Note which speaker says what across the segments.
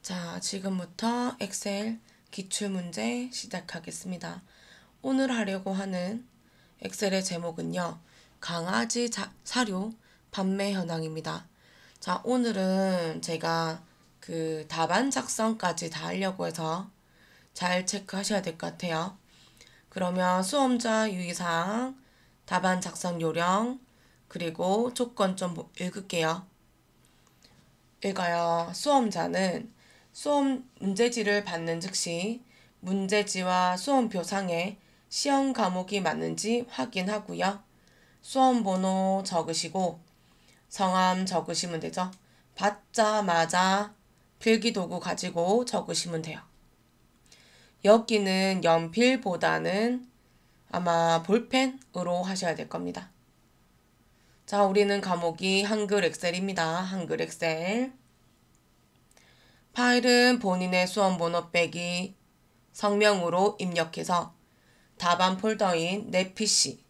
Speaker 1: 자, 지금부터 엑셀 기출문제 시작하겠습니다. 오늘 하려고 하는 엑셀의 제목은요. 강아지 사료 판매 현황입니다. 자, 오늘은 제가 그 답안 작성까지 다 하려고 해서 잘 체크하셔야 될 것 같아요. 그러면 수험자 유의사항, 답안 작성 요령, 그리고 조건 좀 읽을게요. 읽어요. 수험자는 수험 문제지를 받는 즉시 문제지와 수험표상에 시험 과목이 맞는지 확인하고요. 수험번호 적으시고 성함 적으시면 되죠. 받자마자 필기도구 가지고 적으시면 돼요. 여기는 연필보다는 아마 볼펜으로 하셔야 될 겁니다. 자, 우리는 과목이 한글 엑셀입니다. 한글 엑셀. 파일은 본인의 수험번호 빼기 성명으로 입력해서 답안 폴더인 내 PC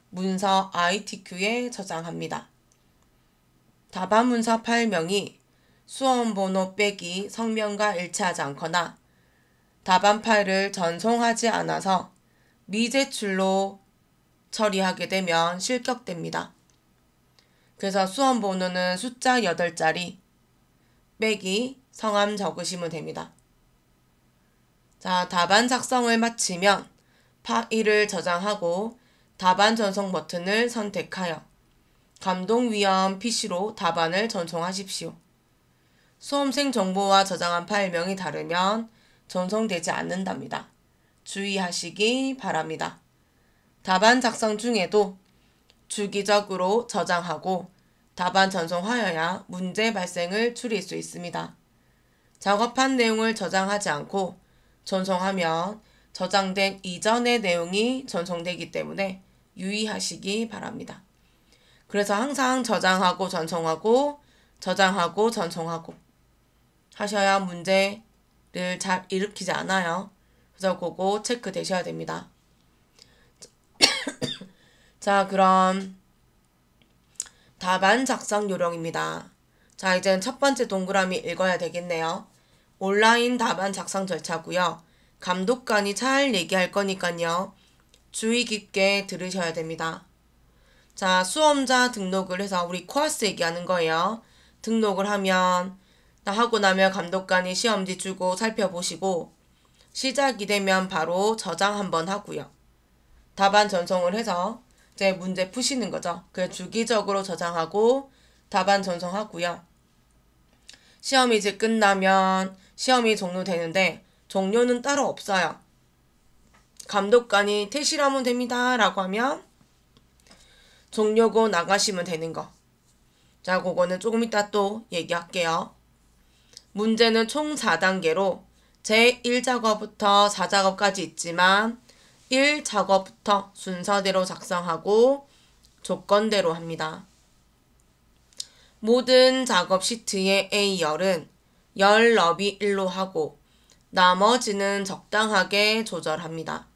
Speaker 1: 문서 ITQ에 저장합니다. 답안 문서 파일명이 수험번호 빼기 성명과 일치하지 않거나 답안 파일을 전송하지 않아서 미제출로 처리하게 되면 실격됩니다. 그래서 수험번호는 숫자 8자리 빼기 성함 적으시면 됩니다. 자, 답안 작성을 마치면 파일을 저장하고 답안 전송 버튼을 선택하여 감독위원 PC로 답안을 전송하십시오. 수험생 정보와 저장한 파일명이 다르면 전송되지 않는답니다. 주의하시기 바랍니다. 답안 작성 중에도 주기적으로 저장하고 답안 전송하여야 문제 발생을 줄일 수 있습니다. 작업한 내용을 저장하지 않고 전송하면 저장된 이전의 내용이 전송되기 때문에 유의하시기 바랍니다. 그래서 항상 저장하고 전송하고 저장하고 전송하고 하셔야 문제를 잘 일으키지 않아요. 그래서 그거 체크되셔야 됩니다. 자, 그럼 답안 작성 요령입니다. 자, 이제는 첫 번째 동그라미 읽어야 되겠네요. 온라인 답안 작성 절차고요. 감독관이 잘 얘기할 거니까요. 주의 깊게 들으셔야 됩니다. 자, 수험자 등록을 해서 우리 코र्스 얘기하는 거예요. 등록을 하면 하고 나면 감독관이 시험지 주고 살펴보시고 시작이 되면 바로 저장 한번 하고요. 답안 전송을 해서 이제 문제 푸시는 거죠. 그래서 주기적으로 저장하고 답안 전송하고요. 시험이 이제 끝나면 시험이 종료되는데 종료는 따로 없어요. 감독관이 퇴실하면 됩니다 라고 하면 종료고 나가시면 되는 거. 자, 그거는 조금 이따 또 얘기할게요. 문제는 총 4단계로 제1작업부터 4작업까지 있지만 1작업부터 순서대로 작성하고 조건대로 합니다. 모든 작업 시트의 A열은 열 너비 1로 하고 나머지는 적당하게 조절합니다.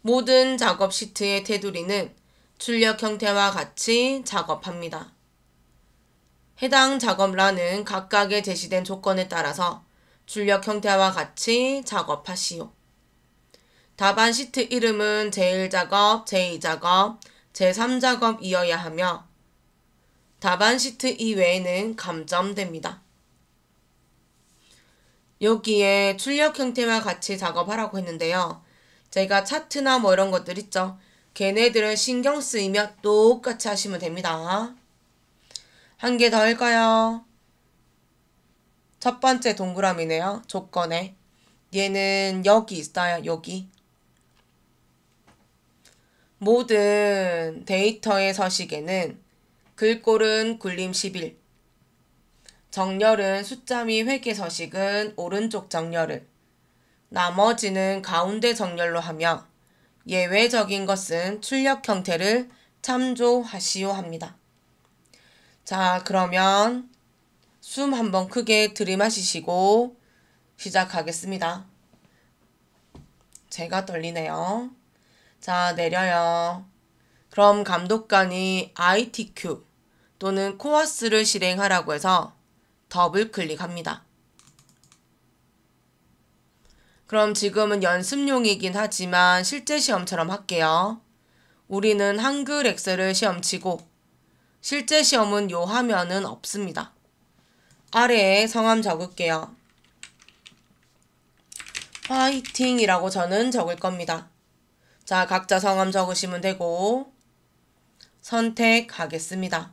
Speaker 1: 모든 작업 시트의 테두리는 출력 형태와 같이 작업합니다. 해당 작업란은 각각의 제시된 조건에 따라서 출력 형태와 같이 작업하시오. 답안 시트 이름은 제1작업, 제2작업, 제3작업이어야 하며 답안 시트 이외에는 감점됩니다. 여기에 출력 형태와 같이 작업하라고 했는데요. 제가 차트나 뭐 이런 것들 있죠. 걔네들은 신경 쓰이면 똑같이 하시면 됩니다. 한 개 더 읽어요. 첫 번째 동그라미네요. 조건에. 얘는 여기 있어요. 여기. 모든 데이터의 서식에는 글꼴은 굴림 11, 정렬은 숫자 및 회계 서식은 오른쪽 정렬을, 나머지는 가운데 정렬로 하며 예외적인 것은 출력 형태를 참조하시오 합니다. 자, 그러면 숨 한번 크게 들이마시시고 시작하겠습니다. 제가 떨리네요. 자, 내려요. 그럼 감독관이 ITQ 또는 코어스를 실행하라고 해서 더블 클릭합니다. 그럼 지금은 연습용이긴 하지만 실제 시험처럼 할게요. 우리는 한글 엑셀을 시험치고 실제 시험은 요 화면은 없습니다. 아래에 성함 적을게요. 화이팅이라고 저는 적을 겁니다. 자, 각자 성함 적으시면 되고 선택하겠습니다.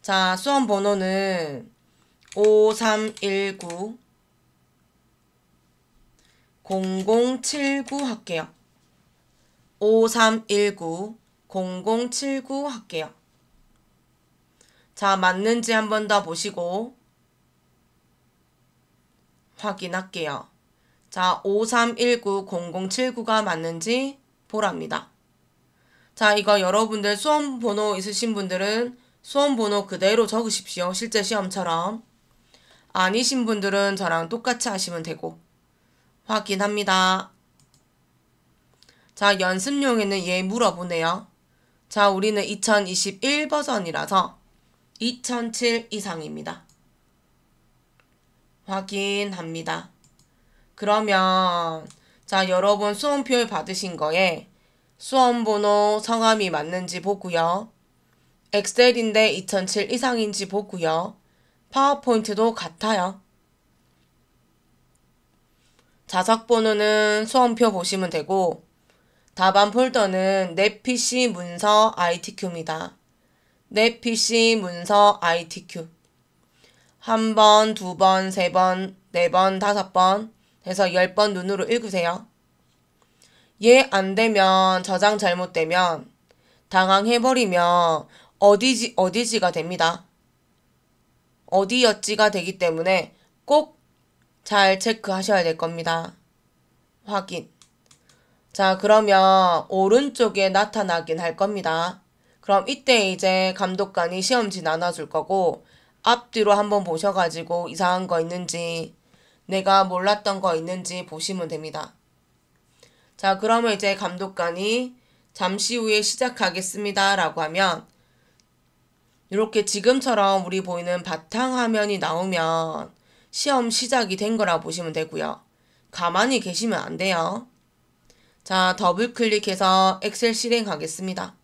Speaker 1: 자, 수험 번호는 5319 0079 할게요. 5319 0079 할게요. 자, 맞는지 한 번 더 보시고 확인할게요. 자, 5319 0079가 맞는지 보랍니다. 자, 이거 여러분들 수험 번호 있으신 분들은 수험 번호 그대로 적으십시오. 실제 시험처럼. 아니신 분들은 저랑 똑같이 하시면 되고. 확인합니다. 자, 연습용에는 얘 물어보네요. 자, 우리는 2021 버전이라서 2007 이상입니다. 확인합니다. 그러면 자, 여러분 수험표 받으신 거에 수험번호 성함이 맞는지 보고요. 엑셀인데 2007 이상인지 보고요. 파워포인트도 같아요. 자석번호는 수험표 보시면 되고 답안 폴더는 내 PC 문서 ITQ입니다. 내 PC 문서 ITQ. 한 번, 두 번, 세 번, 네 번, 다섯 번 해서 10번 눈으로 읽으세요. 얘 안 되면 저장 잘못되면 당황해버리면 어디지가 됩니다. 어디였지가 되기 때문에 꼭 잘 체크하셔야 될 겁니다. 확인. 자, 그러면 오른쪽에 나타나긴 할 겁니다. 그럼 이때 이제 감독관이 시험지 나눠줄 거고 앞뒤로 한번 보셔가지고 이상한 거 있는지 내가 몰랐던 거 있는지 보시면 됩니다. 자, 그러면 이제 감독관이 잠시 후에 시작하겠습니다 라고 하면 이렇게 지금처럼 우리 보이는 바탕화면이 나오면 시험 시작이 된 거라 보시면 되고요. 가만히 계시면 안 돼요. 자, 더블 클릭해서 엑셀 실행하겠습니다.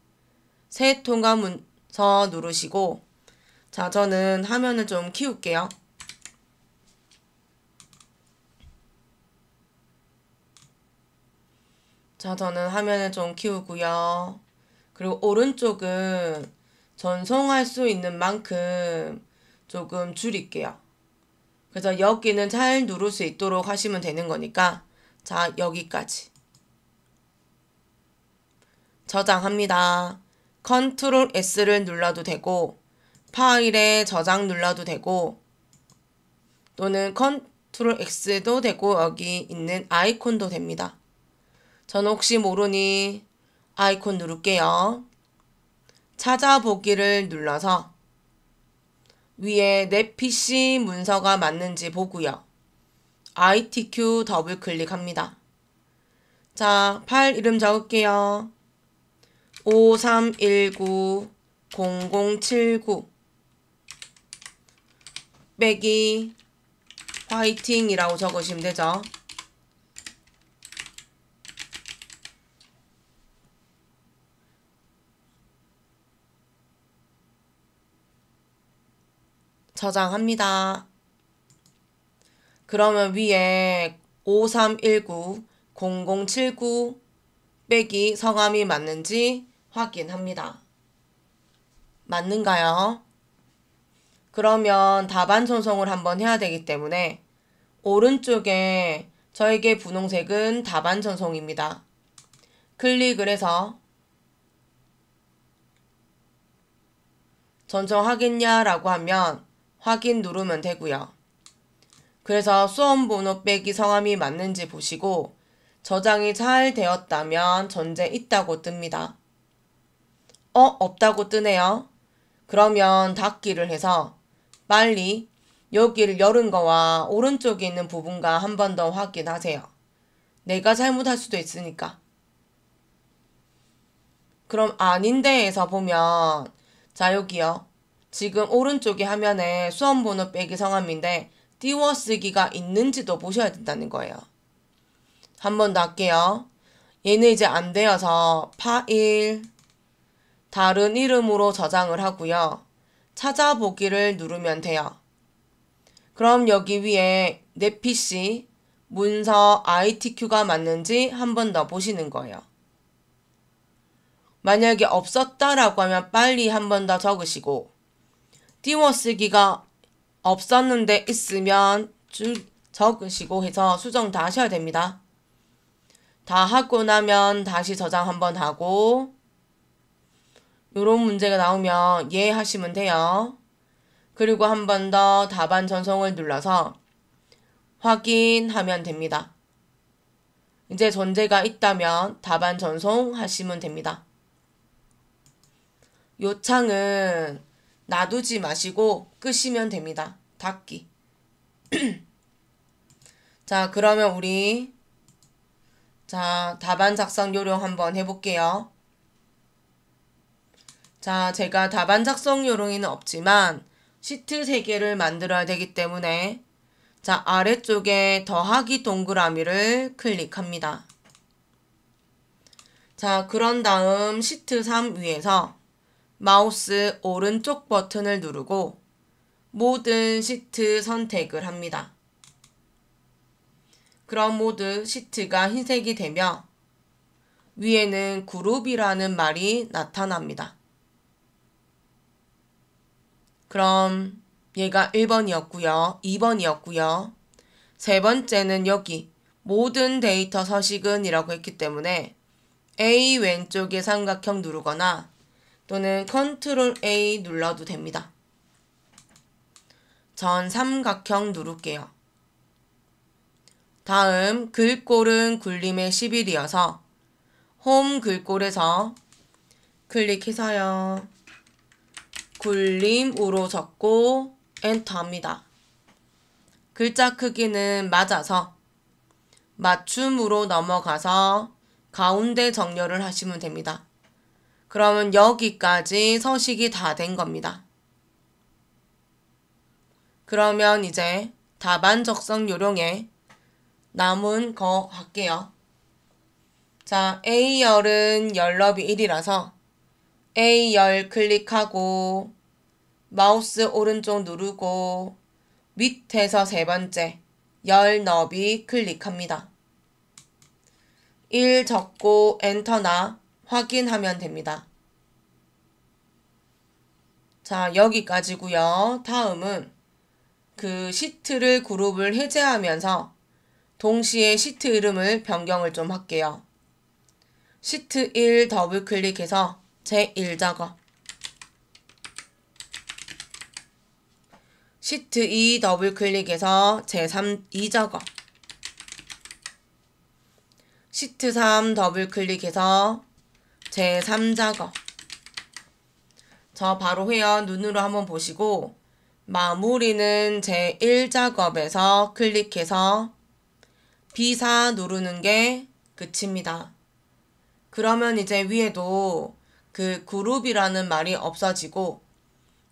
Speaker 1: 새 통과 문서 누르시고 자, 저는 화면을 좀 키울게요. 자, 저는 화면을 좀 키우고요. 그리고 오른쪽은 전송할 수 있는 만큼 조금 줄일게요. 그래서 여기는 잘 누를 수 있도록 하시면 되는 거니까 자, 여기까지. 저장합니다. 컨트롤 S를 눌러도 되고 파일에 저장 눌러도 되고 또는 컨트롤 X도 되고 여기 있는 아이콘도 됩니다. 저는 혹시 모르니 아이콘 누를게요. 찾아보기를 눌러서 위에 내 PC 문서가 맞는지 보고요. ITQ 더블 클릭합니다. 자, 파일 이름 적을게요. 5319 0079 빼기 화이팅이라고 적으시면 되죠. 저장합니다. 그러면 위에 5319 0079 빼기 성함이 맞는지 확인합니다. 맞는가요? 그러면 답안 전송을 한번 해야 되기 때문에 오른쪽에 저에게 분홍색은 답안 전송입니다. 클릭을 해서 전송하겠냐 라고 하면 확인 누르면 되고요. 그래서 수험번호 빼기 성함이 맞는지 보시고 저장이 잘 되었다면 전제 있다고 뜹니다. 없다고 뜨네요. 그러면 닫기를 해서 빨리 여기를 열은 거와 오른쪽에 있는 부분과 한 번 더 확인하세요. 내가 잘못할 수도 있으니까. 그럼 아닌데에서 보면 자, 여기요. 지금 오른쪽에 화면에 수험번호 빼기 성함인데 띄워쓰기가 있는지도 보셔야 된다는 거예요. 한 번 더 할게요. 얘는 이제 안 되어서 파일 다른 이름으로 저장을 하고요. 찾아보기를 누르면 돼요. 그럼 여기 위에 내 PC 문서 ITQ가 맞는지 한 번 더 보시는 거예요. 만약에 없었다라고 하면 빨리 한 번 더 적으시고 띄워쓰기가 없었는데 있으면 적으시고 해서 수정 다 하셔야 됩니다. 다 하고 나면 다시 저장 한번 하고 요런 문제가 나오면 예 하시면 돼요. 그리고 한 번 더 답안 전송을 눌러서 확인하면 됩니다. 이제 존재가 있다면 답안 전송하시면 됩니다. 요 창은 놔두지 마시고 끄시면 됩니다. 닫기. 자, 그러면 우리 답안 작성 요령 한번 해볼게요. 자, 제가 답안 작성 요령에는 없지만 시트 3개를 만들어야 되기 때문에 자, 아래쪽에 더하기 동그라미를 클릭합니다. 자, 그런 다음 시트 3 위에서 마우스 오른쪽 버튼을 누르고 모든 시트 선택을 합니다. 그럼 모두 시트가 흰색이 되며 위에는 그룹이라는 말이 나타납니다. 그럼 얘가 1번이었고요. 2번이었고요. 세 번째는 여기 모든 데이터 서식은 이라고 했기 때문에 A 왼쪽에 삼각형 누르거나 또는 컨트롤 A 눌러도 됩니다. 전 삼각형 누를게요. 다음 글꼴은 굴림의 11이어서 홈 글꼴에서 클릭해서요. 굴림으로 적고 엔터합니다. 글자 크기는 맞아서 맞춤으로 넘어가서 가운데 정렬을 하시면 됩니다. 그러면 여기까지 서식이 다 된 겁니다. 그러면 이제 답안 작성 요령에 남은 거 할게요. 자, A열은 열너비 1이라서 A열 클릭하고 마우스 오른쪽 누르고 밑에서 세 번째 열 너비 클릭합니다. 1 적고 엔터나 확인하면 됩니다. 자, 여기까지고요. 다음은 그 시트를 그룹을 해제하면서 동시에 시트 이름을 변경을 좀 할게요. 시트 1 더블 클릭해서 제1 작업, 시트 2 더블 클릭해서 제3 2 작업, 시트 3 더블 클릭해서 제3 작업. 저 바로 해요. 눈으로 한번 보시고 마무리는 제1 작업에서 클릭해서 B4 누르는 게 끝입니다. 그러면 이제 위에도 그 그룹이라는 말이 없어지고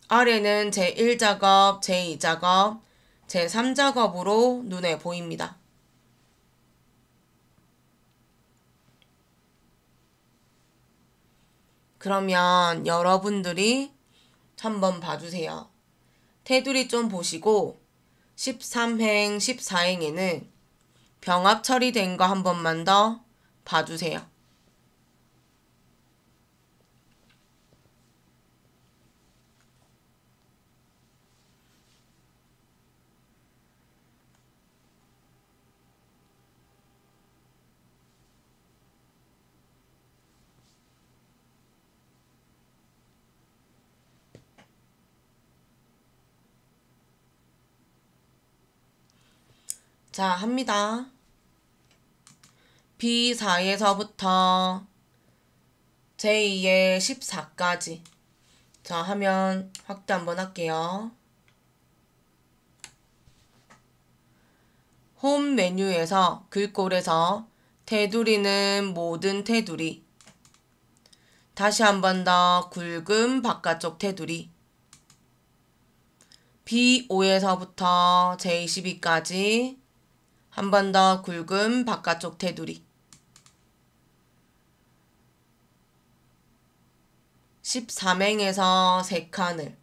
Speaker 1: 아래는 제1 작업, 제2 작업, 제3 작업으로 눈에 보입니다. 그러면 여러분들이 한번 봐주세요. 테두리 좀 보시고 13행, 14행에는 병합 처리된 거 한 번만 더 봐주세요. 자, 합니다. B4에서부터 제2의 14까지. 자, 하면 확대 한번 할게요. 홈 메뉴에서 글꼴에서 테두리는 모든 테두리. 다시 한번 더 굵은 바깥쪽 테두리. B5에서부터 제22까지 한 번 더 굵은 바깥쪽 테두리. 13행에서 3칸을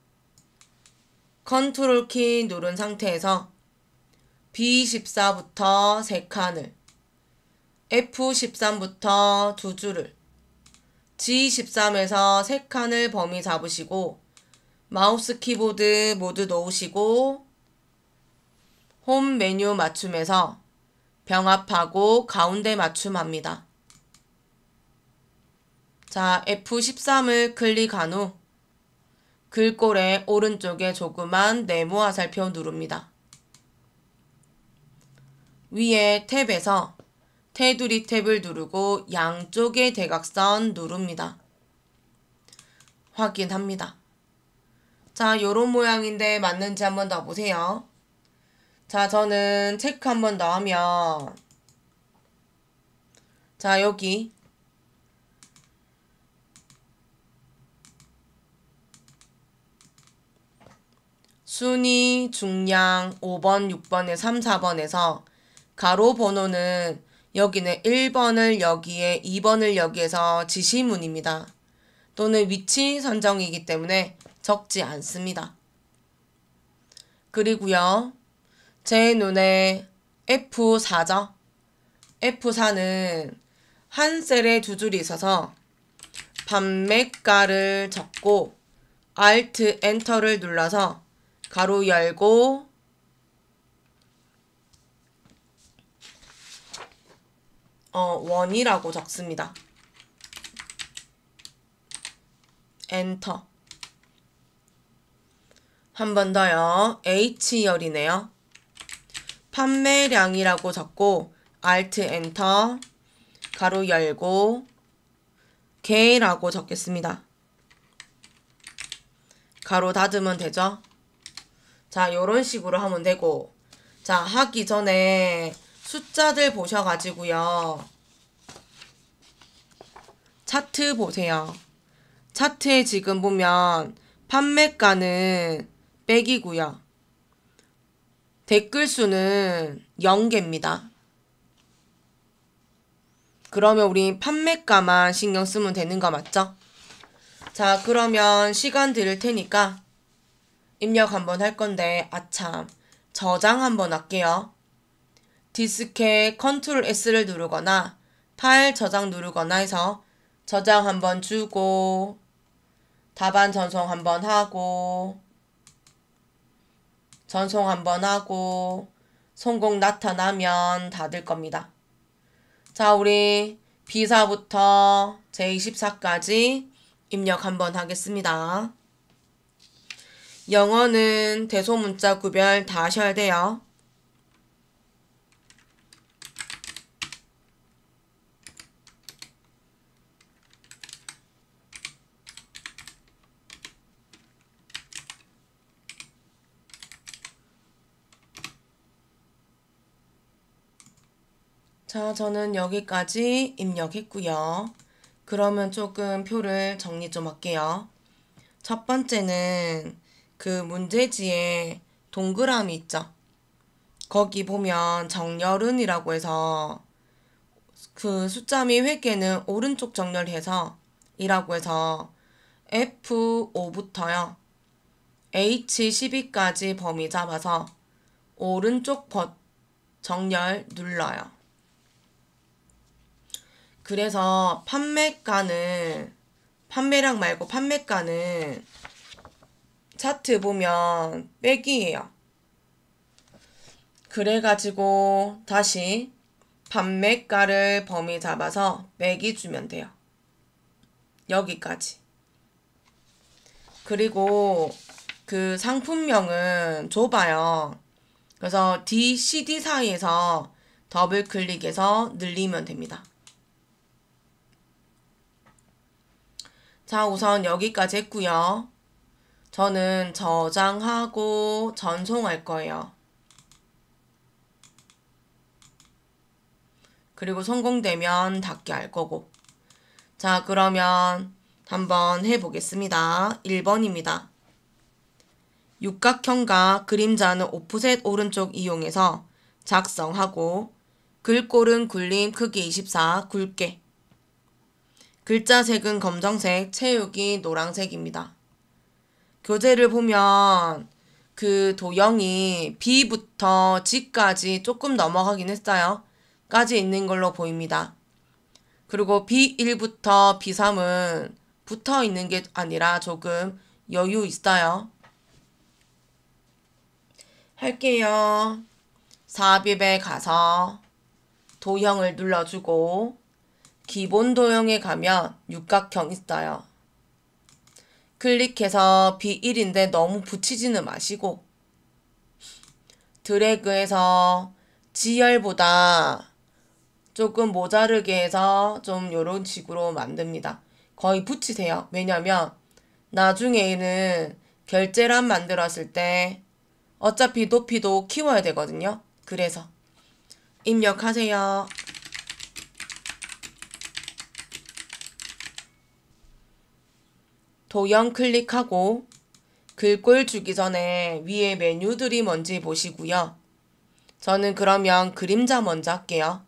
Speaker 1: 컨트롤 키 누른 상태에서 B14부터 3칸을, F13부터 2줄을, G13에서 3칸을 범위 잡으시고 마우스 키보드 모두 놓으시고 홈 메뉴 맞춤에서 병합하고 가운데 맞춤합니다. 자, F13을 클릭한 후 글꼴의 오른쪽에 조그만 네모 화살표 누릅니다. 위에 탭에서 테두리 탭을 누르고 양쪽의 대각선 누릅니다. 확인합니다. 자, 요런 모양인데 맞는지 한번 더 보세요. 자, 저는 체크 한번 더 하면, 자, 여기 순위, 중량 5번, 6번에 3, 4번에서 가로 번호는 여기는 1번을 여기에 2번을 여기에서 지시문입니다. 또는 위치 선정이기 때문에 적지 않습니다. 그리고요, 제 눈에 F4죠. F4는 한 셀에 2줄이 있어서 판매가를 적고 Alt 엔터를 눌러서 가로 열고 원이라고 적습니다. 엔터. 한 번 더요. H열이네요. 판매량이라고 적고 Alt 엔터 가로 열고 개라고 적겠습니다. 가로 닫으면 되죠. 자, 요런 식으로 하면 되고, 자, 하기 전에 숫자들 보셔가지고요. 차트 보세요. 차트에 지금 보면 판매가는 100이고요. 댓글 수는 0개입니다. 그러면 우리 판매가만 신경 쓰면 되는 거 맞죠? 자, 그러면 시간 드릴 테니까 입력 한번 할 건데, 아참, 저장 한번 할게요. 디스크에 컨트롤 S를 누르거나 파일 저장 누르거나 해서 저장 한번 주고 답안 전송 한번 하고 전송 한번 하고 성공 나타나면 닫을 겁니다. 자, 우리 B4부터 제24까지 입력 한번 하겠습니다. 영어는 대소문자 구별 다 하셔야 돼요. 자, 저는 여기까지 입력했고요. 그러면 조금 표를 정리 좀 할게요. 첫 번째는 그 문제지에 동그라미 있죠? 거기 보면 정렬은이라고 해서 그 숫자 및 회계는 오른쪽 정렬해서 이라고 해서 F5부터요. H12까지 범위 잡아서 오른쪽 정렬 눌러요. 그래서 판매량 말고 판매가는 차트 보면 빼기예요. 그래가지고 다시 판매가를 범위 잡아서 빼기 주면 돼요. 여기까지. 그리고 그 상품명은 좁아요. 그래서 D, CD 사이에서 더블 클릭해서 늘리면 됩니다. 자, 우선 여기까지 했고요. 저는 저장하고 전송할 거예요. 그리고 성공되면 닫기 할 거고. 자, 그러면 한번 해보겠습니다. 1번입니다. 육각형과 그림자는 오프셋 오른쪽 이용해서 작성하고 글꼴은 굴림 크기 24 굵게. 글자 색은 검정색, 채우기 노란색입니다. 교재를 보면 그 도형이 B부터 G까지 조금 넘어가긴 했어요. 까지 있는 걸로 보입니다. 그리고 B1부터 B3은 붙어 있는 게 아니라 조금 여유 있어요. 할게요. 삽입에 가서 도형을 눌러주고 기본 도형에 가면 육각형 있어요. 클릭해서 B1인데 너무 붙이지는 마시고 드래그해서 지열보다 조금 모자르게 해서 좀 요런 식으로 만듭니다. 거의 붙이세요. 왜냐면 나중에는 결제란 만들었을 때 어차피 높이도 키워야 되거든요. 그래서 입력하세요. 도형 클릭하고 글꼴 주기 전에 위에 메뉴들이 뭔지 보시고요. 저는 그러면 그림자 먼저 할게요.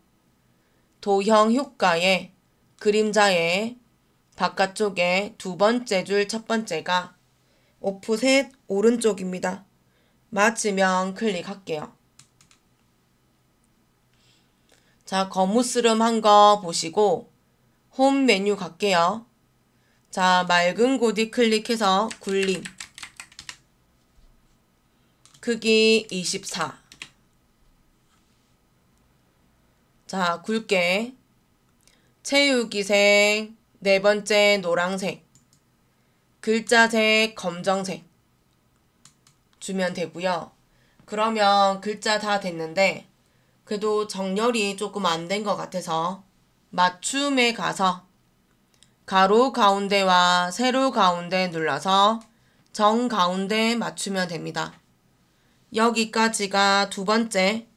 Speaker 1: 도형 효과에 그림자에 바깥쪽에 두 번째 줄 첫 번째가 오프셋 오른쪽입니다. 맞으면 클릭할게요. 자, 거무스름한 거 보시고 홈 메뉴 갈게요. 자, 맑은 고디 클릭해서 굴림 크기 24. 자, 굵게 채우기색 네 번째 노란색 글자색 검정색 주면 되고요. 그러면 글자 다 됐는데 그래도 정렬이 조금 안 된 것 같아서 맞춤에 가서 가로 가운데와 세로 가운데 눌러서 정 가운데 맞추면 됩니다. 여기까지가 두 번째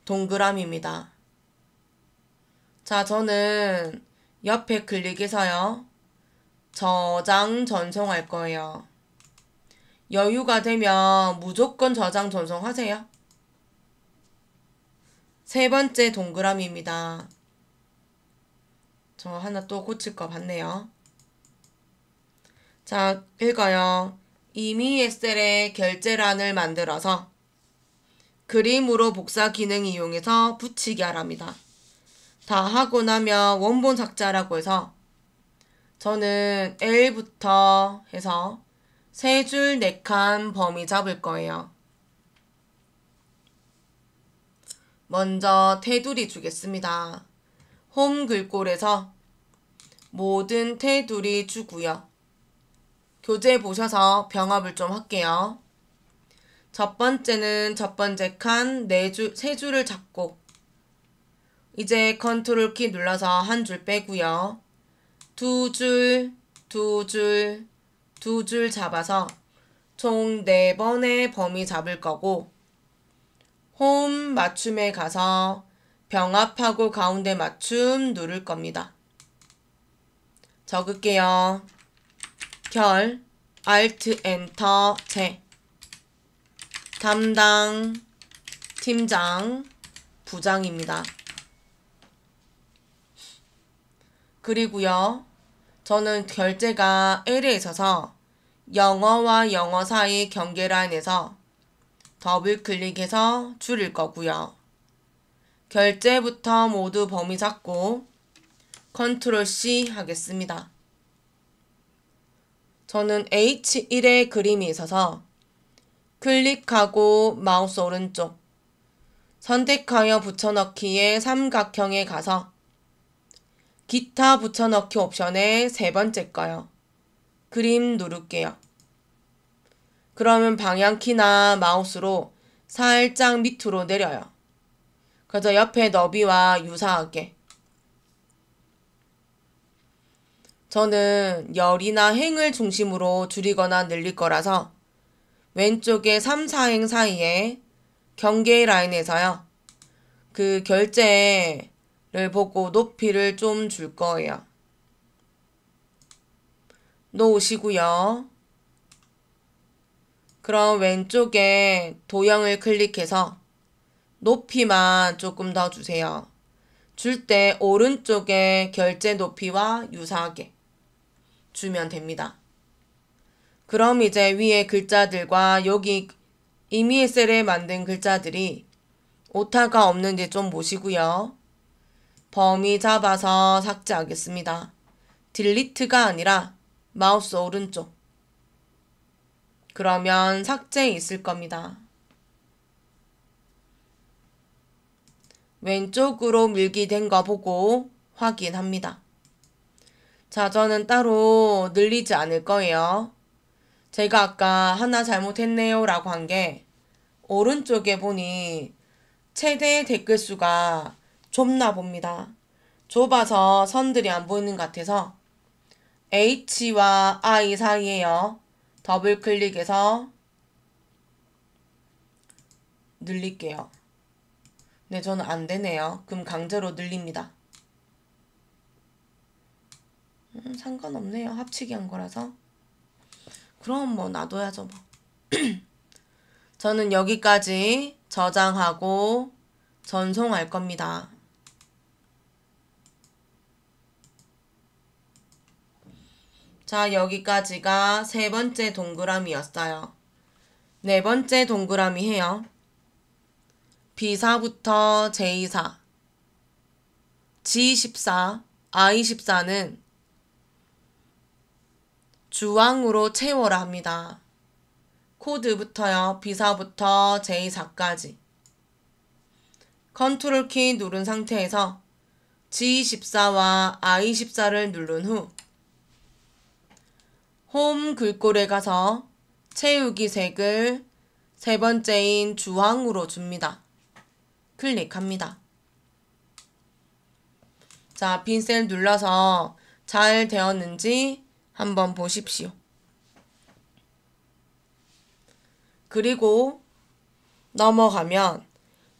Speaker 1: 동그라미입니다. 자, 저는 옆에 클릭해서요. 저장 전송할 거예요. 여유가 되면 무조건 저장 전송하세요. 세 번째 동그라미입니다. 저 하나 또 고칠 거 봤네요. 자, 읽어요. 이미 엑셀에 결제란을 만들어서 그림으로 복사 기능 이용해서 붙이기 하랍니다. 다 하고 나면 원본 삭제라고 해서 저는 L부터 해서 세 줄 4칸 범위 잡을 거예요. 먼저 테두리 주겠습니다. 홈 글꼴에서 모든 테두리 주고요. 교재 보셔서 병합을 좀 할게요. 첫 번째는 첫 번째 칸 3줄을 잡고 이제 컨트롤 키 눌러서 한 줄 빼고요. 두 줄 잡아서 총 4번의 범위 잡을 거고 홈 맞춤에 가서 병합하고 가운데 맞춤 누를 겁니다. 적을게요. 결 Alt 엔터 제 담당 팀장 부장입니다. 그리고요. 저는 결제가 L에 있어서 영어와 영어 사이 경계라인에서 더블 클릭해서 줄일 거고요. 결제부터 모두 범위 잡고 컨트롤 C 하겠습니다. 저는 H1의 그림이 있어서 클릭하고 마우스 오른쪽 선택하여 붙여넣기의 삼각형에 가서 기타 붙여넣기 옵션의 세 번째 거요. 그림 누를게요. 그러면 방향키나 마우스로 살짝 밑으로 내려요. 그래서 옆에 너비와 유사하게. 저는 열이나 행을 중심으로 줄이거나 늘릴 거라서 왼쪽에 3, 4행 사이에 경계 라인에서요. 그 결제를 보고 높이를 좀 줄 거예요. 놓으시고요. 그럼 왼쪽에 도형을 클릭해서 높이만 조금 더 주세요. 줄 때 오른쪽에 결제 높이와 유사하게 주면 됩니다. 그럼 이제 위에 글자들과 여기 이미의 셀에 만든 글자들이 오타가 없는지 좀 보시고요. 범위 잡아서 삭제하겠습니다. 딜리트가 아니라 마우스 오른쪽. 그러면 삭제 있을 겁니다. 왼쪽으로 밀기 된 거 보고 확인합니다. 자, 저는 따로 늘리지 않을 거예요. 제가 아까 하나 잘못했네요 라고 한 게 오른쪽에 보니 최대 댓글 수가 좁나 봅니다. 좁아서 선들이 안 보이는 것 같아서 H와 I 사이에요. 더블 클릭해서 늘릴게요. 네, 저는 안 되네요. 그럼 강제로 늘립니다. 상관없네요. 합치기 한 거라서. 그럼 뭐 놔둬야죠 뭐. 저는 여기까지 저장하고 전송할 겁니다. 자, 여기까지가 세 번째 동그라미였어요. 네 번째 동그라미 해요. B사부터 J4, G14, I14는 주황으로 채워라 합니다. 코드부터요. B사부터 J4까지. 컨트롤 키 누른 상태에서 G14와 I14를 누른 후 홈 글꼴에 가서 채우기 색을 세 번째인 주황으로 줍니다. 클릭합니다. 자, 빈 셀 눌러서 잘 되었는지 한번 보십시오. 그리고 넘어가면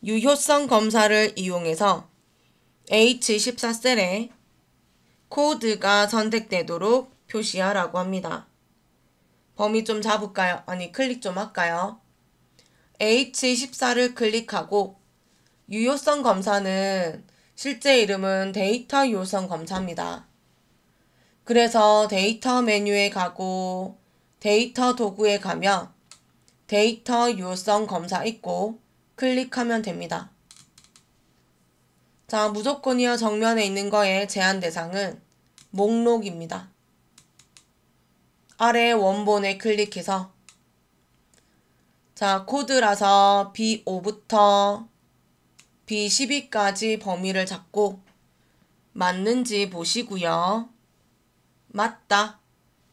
Speaker 1: 유효성 검사를 이용해서 H14셀에 코드가 선택되도록 표시하라고 합니다. 범위 좀 잡을까요? 아니, 클릭 좀 할까요? H14를 클릭하고 유효성 검사는 실제 이름은 데이터 유효성 검사입니다. 그래서 데이터 메뉴에 가고 데이터 도구에 가면 데이터 유효성 검사 있고 클릭하면 됩니다. 자, 무조건이요 정면에 있는 거에 제한 대상은 목록입니다. 아래 원본에 클릭해서 자, 코드라서 B5부터 B12까지 범위를 잡고 맞는지 보시고요. 맞다.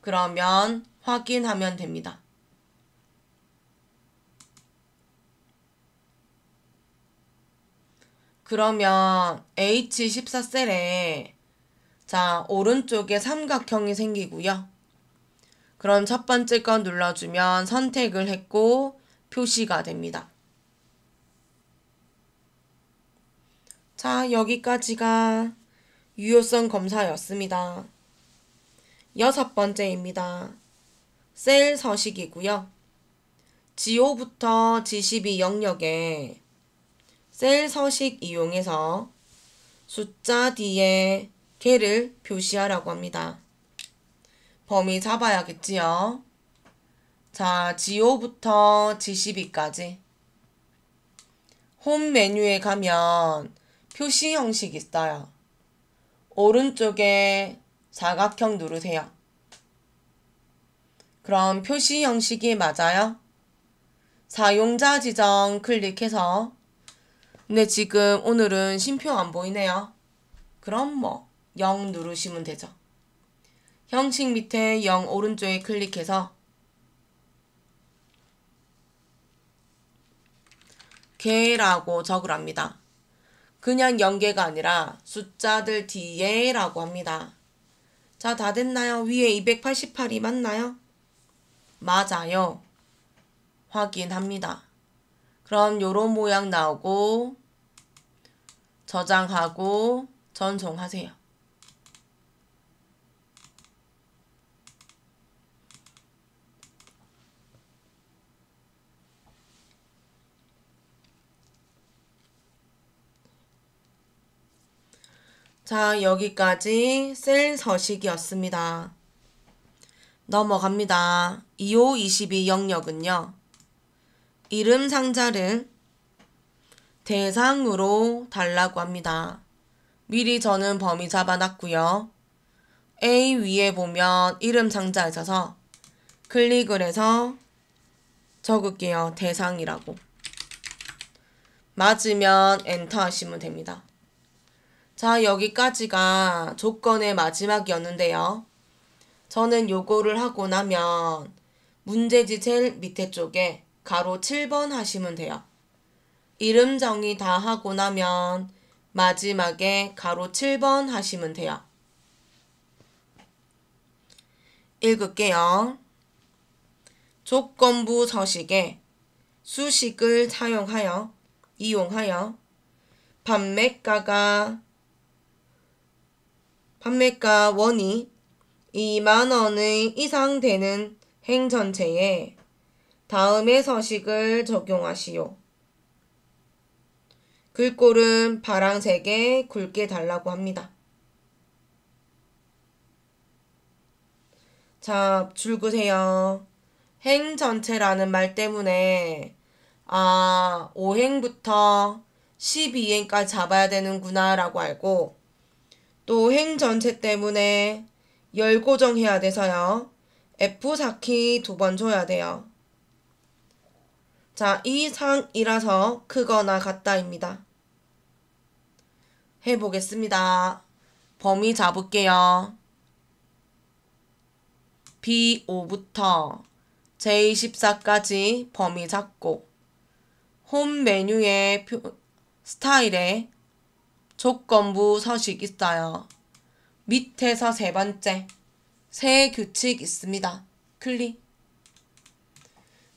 Speaker 1: 그러면 확인하면 됩니다. 그러면 H14셀에 자, 오른쪽에 삼각형이 생기고요. 그럼 첫 번째 거 눌러주면 선택을 했고 표시가 됩니다. 자, 여기까지가 유효성 검사였습니다. 여섯 번째입니다. 셀 서식이고요. G5부터 G12 영역에 셀 서식 이용해서 숫자 뒤에 개를 표시하라고 합니다. 범위 잡아야겠지요. 자, G5부터 G12까지 홈 메뉴에 가면 표시 형식 있어요. 오른쪽에 사각형 누르세요. 그럼 표시 형식이 맞아요? 사용자 지정 클릭해서 근데 지금 오늘은 쉼표 안 보이네요. 그럼 뭐 0 누르시면 되죠. 형식 밑에 0 오른쪽에 클릭해서 개라고 적으랍니다. 그냥 연계가 아니라 숫자들 뒤에 라고 합니다. 자, 다 됐나요? 위에 288이 맞나요? 맞아요. 확인합니다. 그럼 요런 모양 나오고 저장하고 전송하세요. 자, 여기까지 셀 서식이었습니다. 넘어갑니다. 2522 영역은요. 이름 상자를 대상으로 달라고 합니다. 미리 저는 범위 잡아놨고요. A 위에 보면 이름 상자 있어서 클릭을 해서 적을게요. 대상이라고. 맞으면 엔터 하시면 됩니다. 자, 여기까지가 조건의 마지막이었는데요. 저는 요거를 하고 나면 문제지 제일 밑에 쪽에 가로 7번 하시면 돼요. 이름 정의 다 하고 나면 마지막에 가로 7번 하시면 돼요. 읽을게요. 조건부 서식에 수식을 이용하여 판매가 원이 2만원의 이상 되는 행 전체에 다음의 서식을 적용하시오. 글꼴은 파란색에 굵게 달라고 합니다. 자, 줄 그세요. 행 전체라는 말 때문에 5행부터 12행까지 잡아야 되는구나 라고 알고, 또 행 전체 때문에 열 고정해야 돼서요. F4키 2번 줘야 돼요. 자, 이상이라서 크거나 같다입니다. 해보겠습니다. 범위 잡을게요. B5부터 J14까지 범위 잡고 홈 메뉴의 스타일에 조건부 서식 있어요. 밑에서 세 번째 새 규칙 있습니다. 클릭.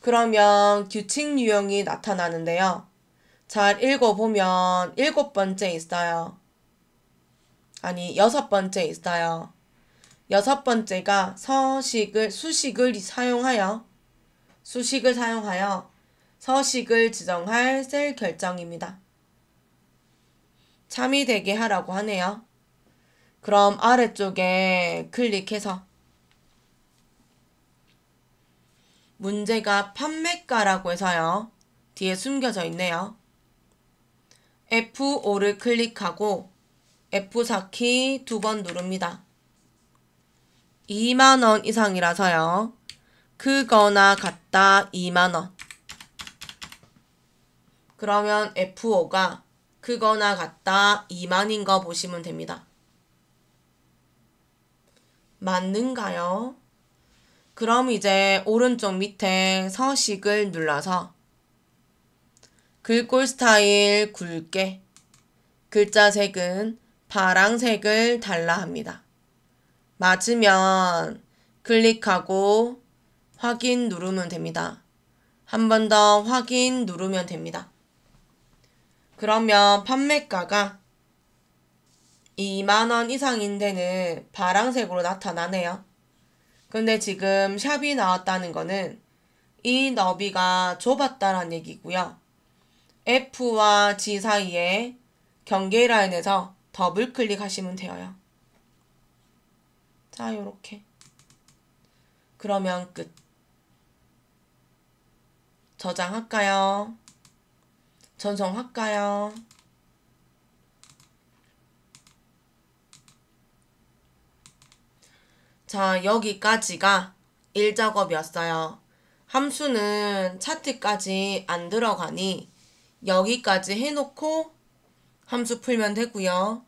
Speaker 1: 그러면 규칙 유형이 나타나는데요. 잘 읽어보면 7번째 있어요. 아니 6번째 있어요. 6번째가 수식을 사용하여 서식을 지정할 셀 결정입니다. 참이 되게 하라고 하네요. 그럼 아래쪽에 클릭해서 문제가 판매가라고 해서요. 뒤에 숨겨져 있네요. F5를 클릭하고 F4키 2번 누릅니다. 2만원 이상이라서요. 크거나 같다 2만원. 그러면 F5가 크거나 같다 2만인 거 보시면 됩니다. 맞는가요? 그럼 이제 오른쪽 밑에 서식을 눌러서 글꼴 스타일 굵게, 글자 색은 파랑색을 달라 합니다. 맞으면 클릭하고 확인 누르면 됩니다. 한 번 더 확인 누르면 됩니다. 그러면 판매가가 2만원 이상인 데는 파란색으로 나타나네요. 근데 지금 샵이 나왔다는 거는 이 너비가 좁았다는 얘기고요. F와 G 사이에 경계 라인에서 더블 클릭하시면 돼요. 자, 요렇게. 그러면 끝. 저장할까요? 전송할까요? 자, 여기까지가 1작업이었어요. 함수는 차트까지 안 들어가니 여기까지 해놓고 함수 풀면 되고요.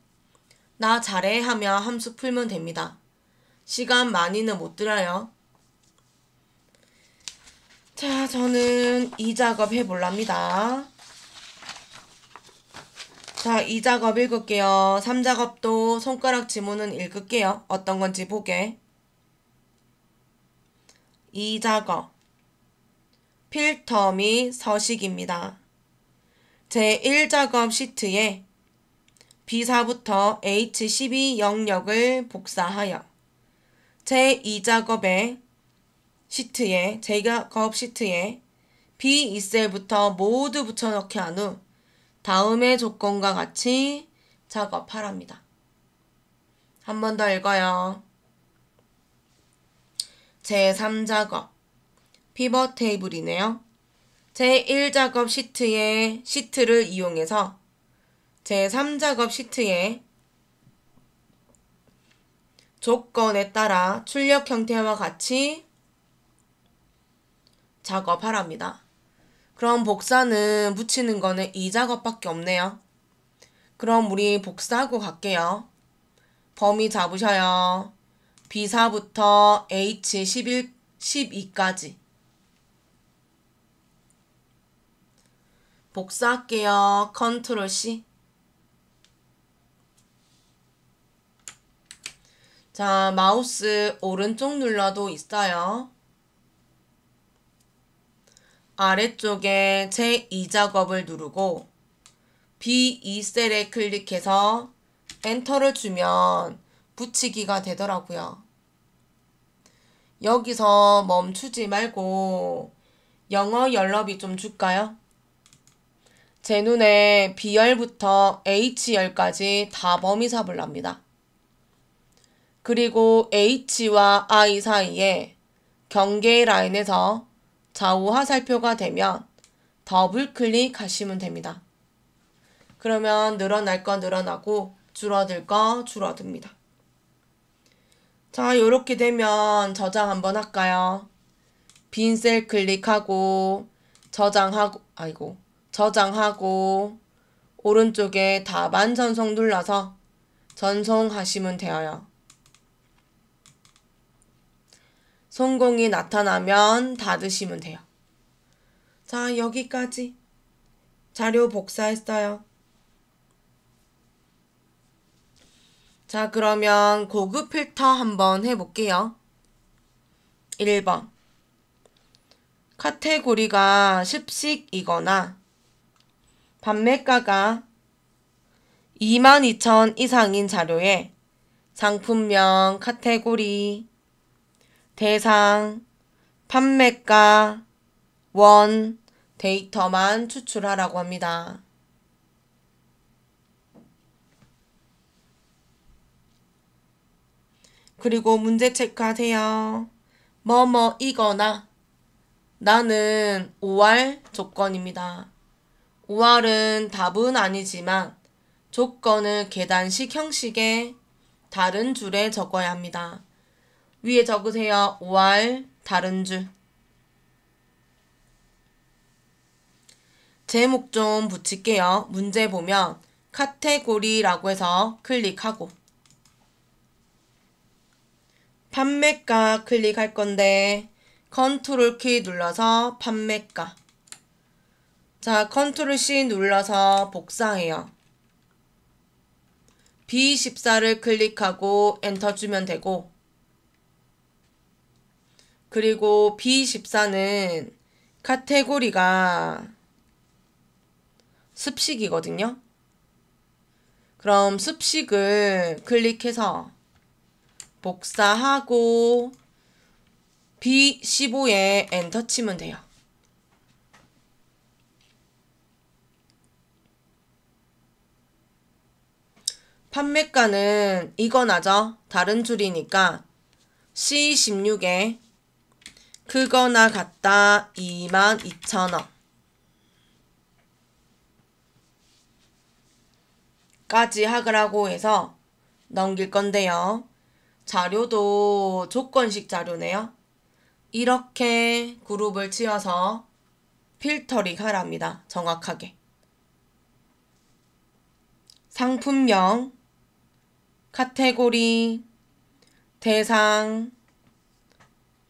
Speaker 1: 나 잘해 하면 함수 풀면 됩니다. 시간 많이는 못 들어요. 자, 저는 이 작업 해볼랍니다. 자, 이 작업 읽을게요. 3작업도 손가락 지문은 읽을게요. 어떤 건지 보게. 이 작업 필터 및 서식입니다. 제1작업 시트에 B4부터 H12 영역을 복사하여 제2작업의 시트에 B2셀부터 모두 붙여넣기 한 후 다음의 조건과 같이 작업하랍니다. 한 번 더 읽어요. 제3작업 피벗 테이블이네요. 제1작업 시트를 이용해서 제3작업 시트에 조건에 따라 출력 형태와 같이 작업하랍니다. 그럼 복사는 붙이는 거는 이 작업밖에 없네요. 그럼 우리 복사하고 갈게요. 범위 잡으셔요. B4부터 H11, 12까지. 복사할게요. 컨트롤 C. 자, 마우스 오른쪽 눌러도 있어요. 아래쪽에 제2작업을 누르고 B2셀에 클릭해서 엔터를 주면 붙이기가 되더라고요. 여기서 멈추지 말고 영어 열너비 좀 줄까요? 제 눈에 B열부터 H열까지 다 범위 잡으랍니다. 그리고 H와 I 사이에 경계 라인에서 좌우 화살표가 되면 더블 클릭하시면 됩니다. 그러면 늘어날 거 늘어나고 줄어들 거 줄어듭니다. 자, 이렇게 되면 저장 한번 할까요? 빈 셀 클릭하고 저장하고 오른쪽에 답안 전송 눌러서 전송하시면 돼요. 성공이 나타나면 닫으시면 돼요. 자, 여기까지 자료 복사했어요. 자, 그러면 고급 필터 한번 해볼게요. 1번. 카테고리가 습식이거나 판매가가 22,000 이상인 자료에 상품명, 카테고리, 대상, 판매가, 원, 데이터만 추출하라고 합니다. 그리고 문제 체크하세요. 뭐뭐이거나 나는 5할 조건입니다. 5할은 답은 아니지만 조건을 계단식 형식의 다른 줄에 적어야 합니다. 위에 적으세요. 5할 다른 줄. 제목 좀 붙일게요. 문제 보면 카테고리라고 해서 클릭하고 판매가 클릭할 건데 컨트롤 키 눌러서 판매가. 자, 컨트롤 C 눌러서 복사해요. B14를 클릭하고 엔터 주면 되고, 그리고 B14는 카테고리가 습식이거든요. 그럼 습식을 클릭해서 복사하고 B15에 엔터 치면 돼요. 판매가는 이거나죠. 다른 줄이니까 C16에 크거나 같다 22,000원 까지 하라고 해서 넘길 건데요. 자료도 조건식 자료네요. 이렇게 그룹을 지어서 필터링 하랍니다. 정확하게. 상품명, 카테고리, 대상,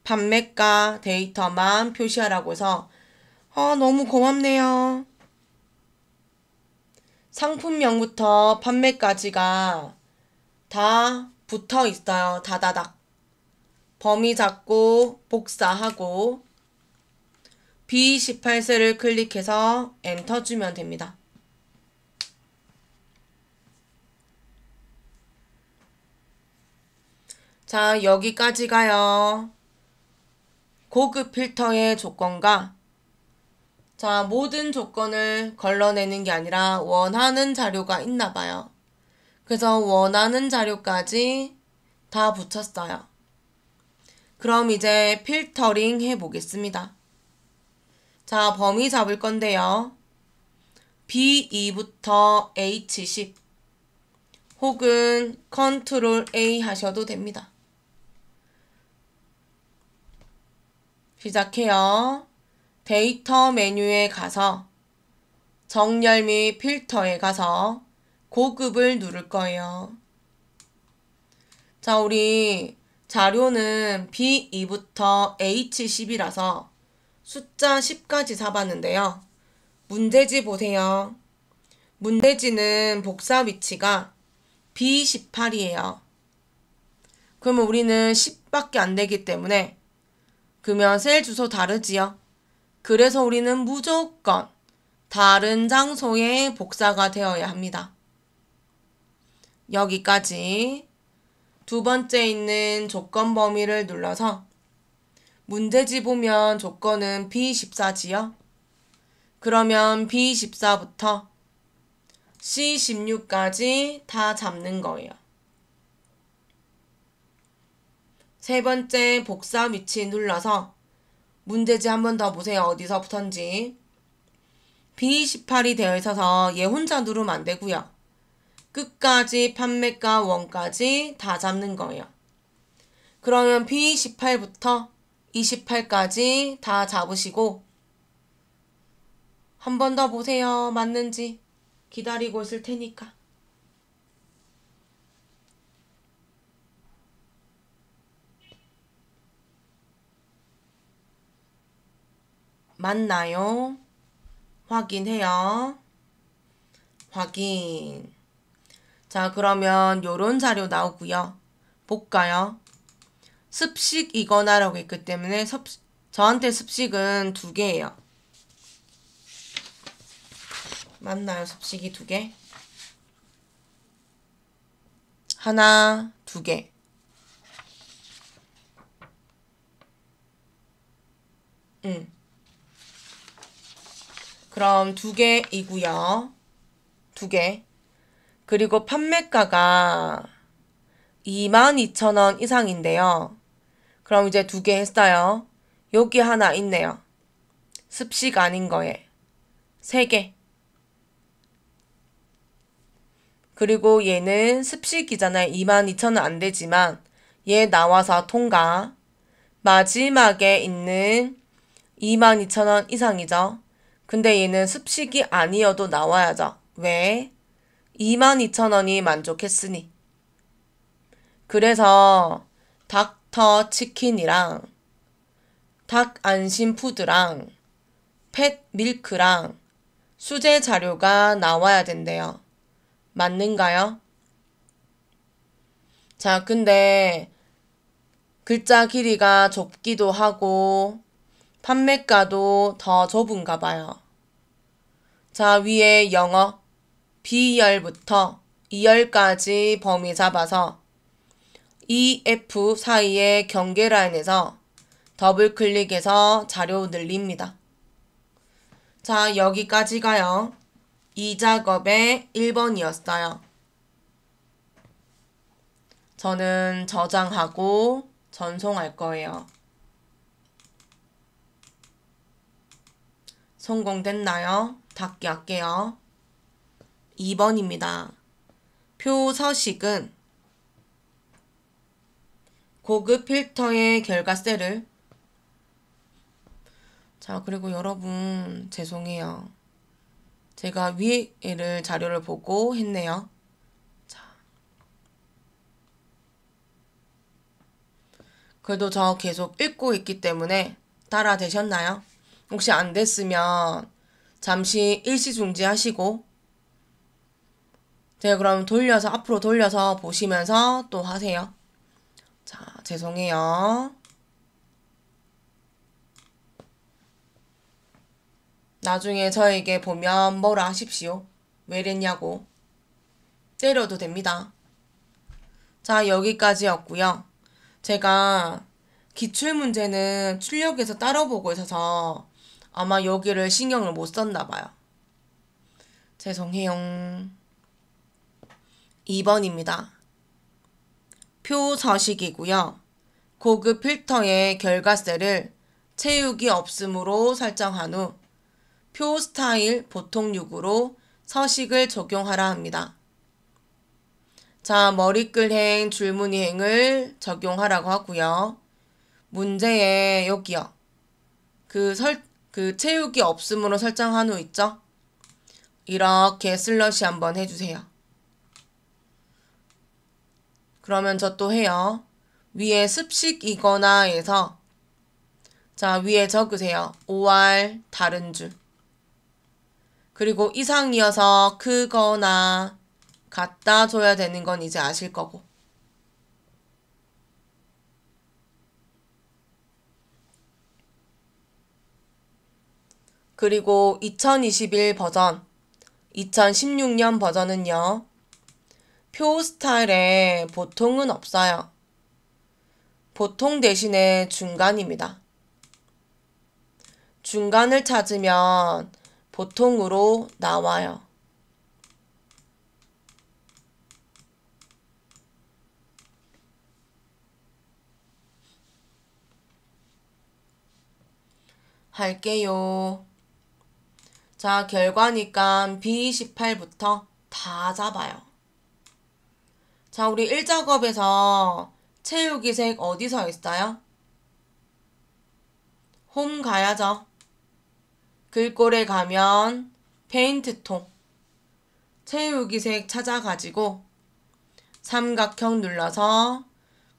Speaker 1: 판매가, 데이터만 표시하라고 해서 너무 고맙네요. 상품명부터 판매까지가 다 붙어 있어요. 다다닥. 범위 잡고 복사하고 B18셀을 클릭해서 엔터 주면 됩니다. 자, 여기까지가요. 고급 필터의 조건과 자, 모든 조건을 걸러내는 게 아니라 원하는 자료가 있나 봐요. 그래서 원하는 자료까지 다 붙였어요. 그럼 이제 필터링 해보겠습니다. 자, 범위 잡을 건데요. B2부터 H10 혹은 컨트롤 A 하셔도 됩니다. 시작해요. 데이터 메뉴에 가서 정렬 및 필터에 가서 고급을 누를 거예요. 자, 우리 자료는 B2부터 H10이라서 숫자 10까지 잡았는데요. 문제지 보세요. 문제지는 복사 위치가 B18이에요. 그러면 우리는 10밖에 안 되기 때문에 그러면 셀 주소 다르지요. 그래서 우리는 무조건 다른 장소에 복사가 되어야 합니다. 여기까지. 두 번째 있는 조건 범위를 눌러서 문제지 보면 조건은 B14지요. 그러면 B14부터 C16까지 다 잡는 거예요. 세 번째 복사 위치 눌러서 문제지 한 번 더 보세요. 어디서부터인지. B18이 되어 있어서 얘 혼자 누르면 안 되고요. 끝까지 판매가 원까지 다 잡는 거예요. 그러면 B18부터 28까지 다 잡으시고 한 번 더 보세요. 맞는지 기다리고 있을 테니까. 맞나요? 확인해요. 확인. 자, 그러면 요런 자료 나오고요. 볼까요? 습식 이거나라고 했기 때문에 저한테 습식은 2개예요. 맞나요? 습식이 2개? 하나, 2개. 그럼 2개이고요. 2개. 그리고 판매가가 22,000원 이상인데요. 그럼 이제 2개 했어요. 여기 하나 있네요. 습식 아닌 거에 3개. 그리고 얘는 습식이잖아요. 22,000원 안 되지만 얘 나와서 통과. 마지막에 있는 22,000원 이상이죠. 근데 얘는 습식이 아니어도 나와야죠. 왜? 22,000원이 만족했으니. 그래서 닥터 치킨이랑 닭 안심푸드랑 펫 밀크랑 수제 자료가 나와야 된대요. 맞는가요? 자, 근데 글자 길이가 좁기도 하고 판매가도 더 좁은가 봐요. 자, 위에 영어 B열부터 2열까지 범위 잡아서 EF 사이의 경계 라인에서 더블 클릭해서 자료 늘립니다. 자, 여기까지가요. 이 작업의 1번이었어요. 저는 저장하고 전송할 거예요. 성공됐나요? 닫기 할게요. 2번입니다. 표 서식은 고급 필터의 결과셀을 자, 그리고 여러분 죄송해요. 제가 위에를 자료를 보고 했네요. 자, 그래도 저 계속 읽고 있기 때문에 따라 되셨나요? 혹시 안 됐으면 잠시 일시 중지하시고 제가 그럼 돌려서 앞으로 돌려서 보시면서 또 하세요. 자, 죄송해요. 나중에 저에게 보면 뭐라 하십시오. 왜 이랬냐고. 때려도 됩니다. 자, 여기까지였고요. 제가 기출문제는 출력해서 따라 보고 있어서 아마 여기를 신경을 못 썼나 봐요. 죄송해요. 2번입니다. 표서식이고요. 고급 필터의 결과셀을 채우기 없음으로 설정한 후 표 스타일 보통 6으로 서식을 적용하라 합니다. 자, 머리글행, 줄무늬행을 적용하라고 하고요. 문제에 여기요. 그 채우기 없음으로 설정한 후 있죠? 이렇게 슬러시 한번 해주세요. 그러면 저 또 해요. 위에 습식이거나 해서 자, 위에 적으세요. 5R 다른 줄. 그리고 이상이어서 크거나 갖다 줘야 되는 건 이제 아실 거고. 그리고 2021 버전, 2016년 버전은요. 표 스타일에 보통은 없어요. 보통 대신에 중간입니다. 중간을 찾으면 보통으로 나와요. 할게요. 자, 결과니까 B28부터 다 잡아요. 자, 우리 1작업에서 채우기 색 어디서 있어요? 홈 가야죠. 글꼴에 가면 페인트통, 채우기 색 찾아가지고 삼각형 눌러서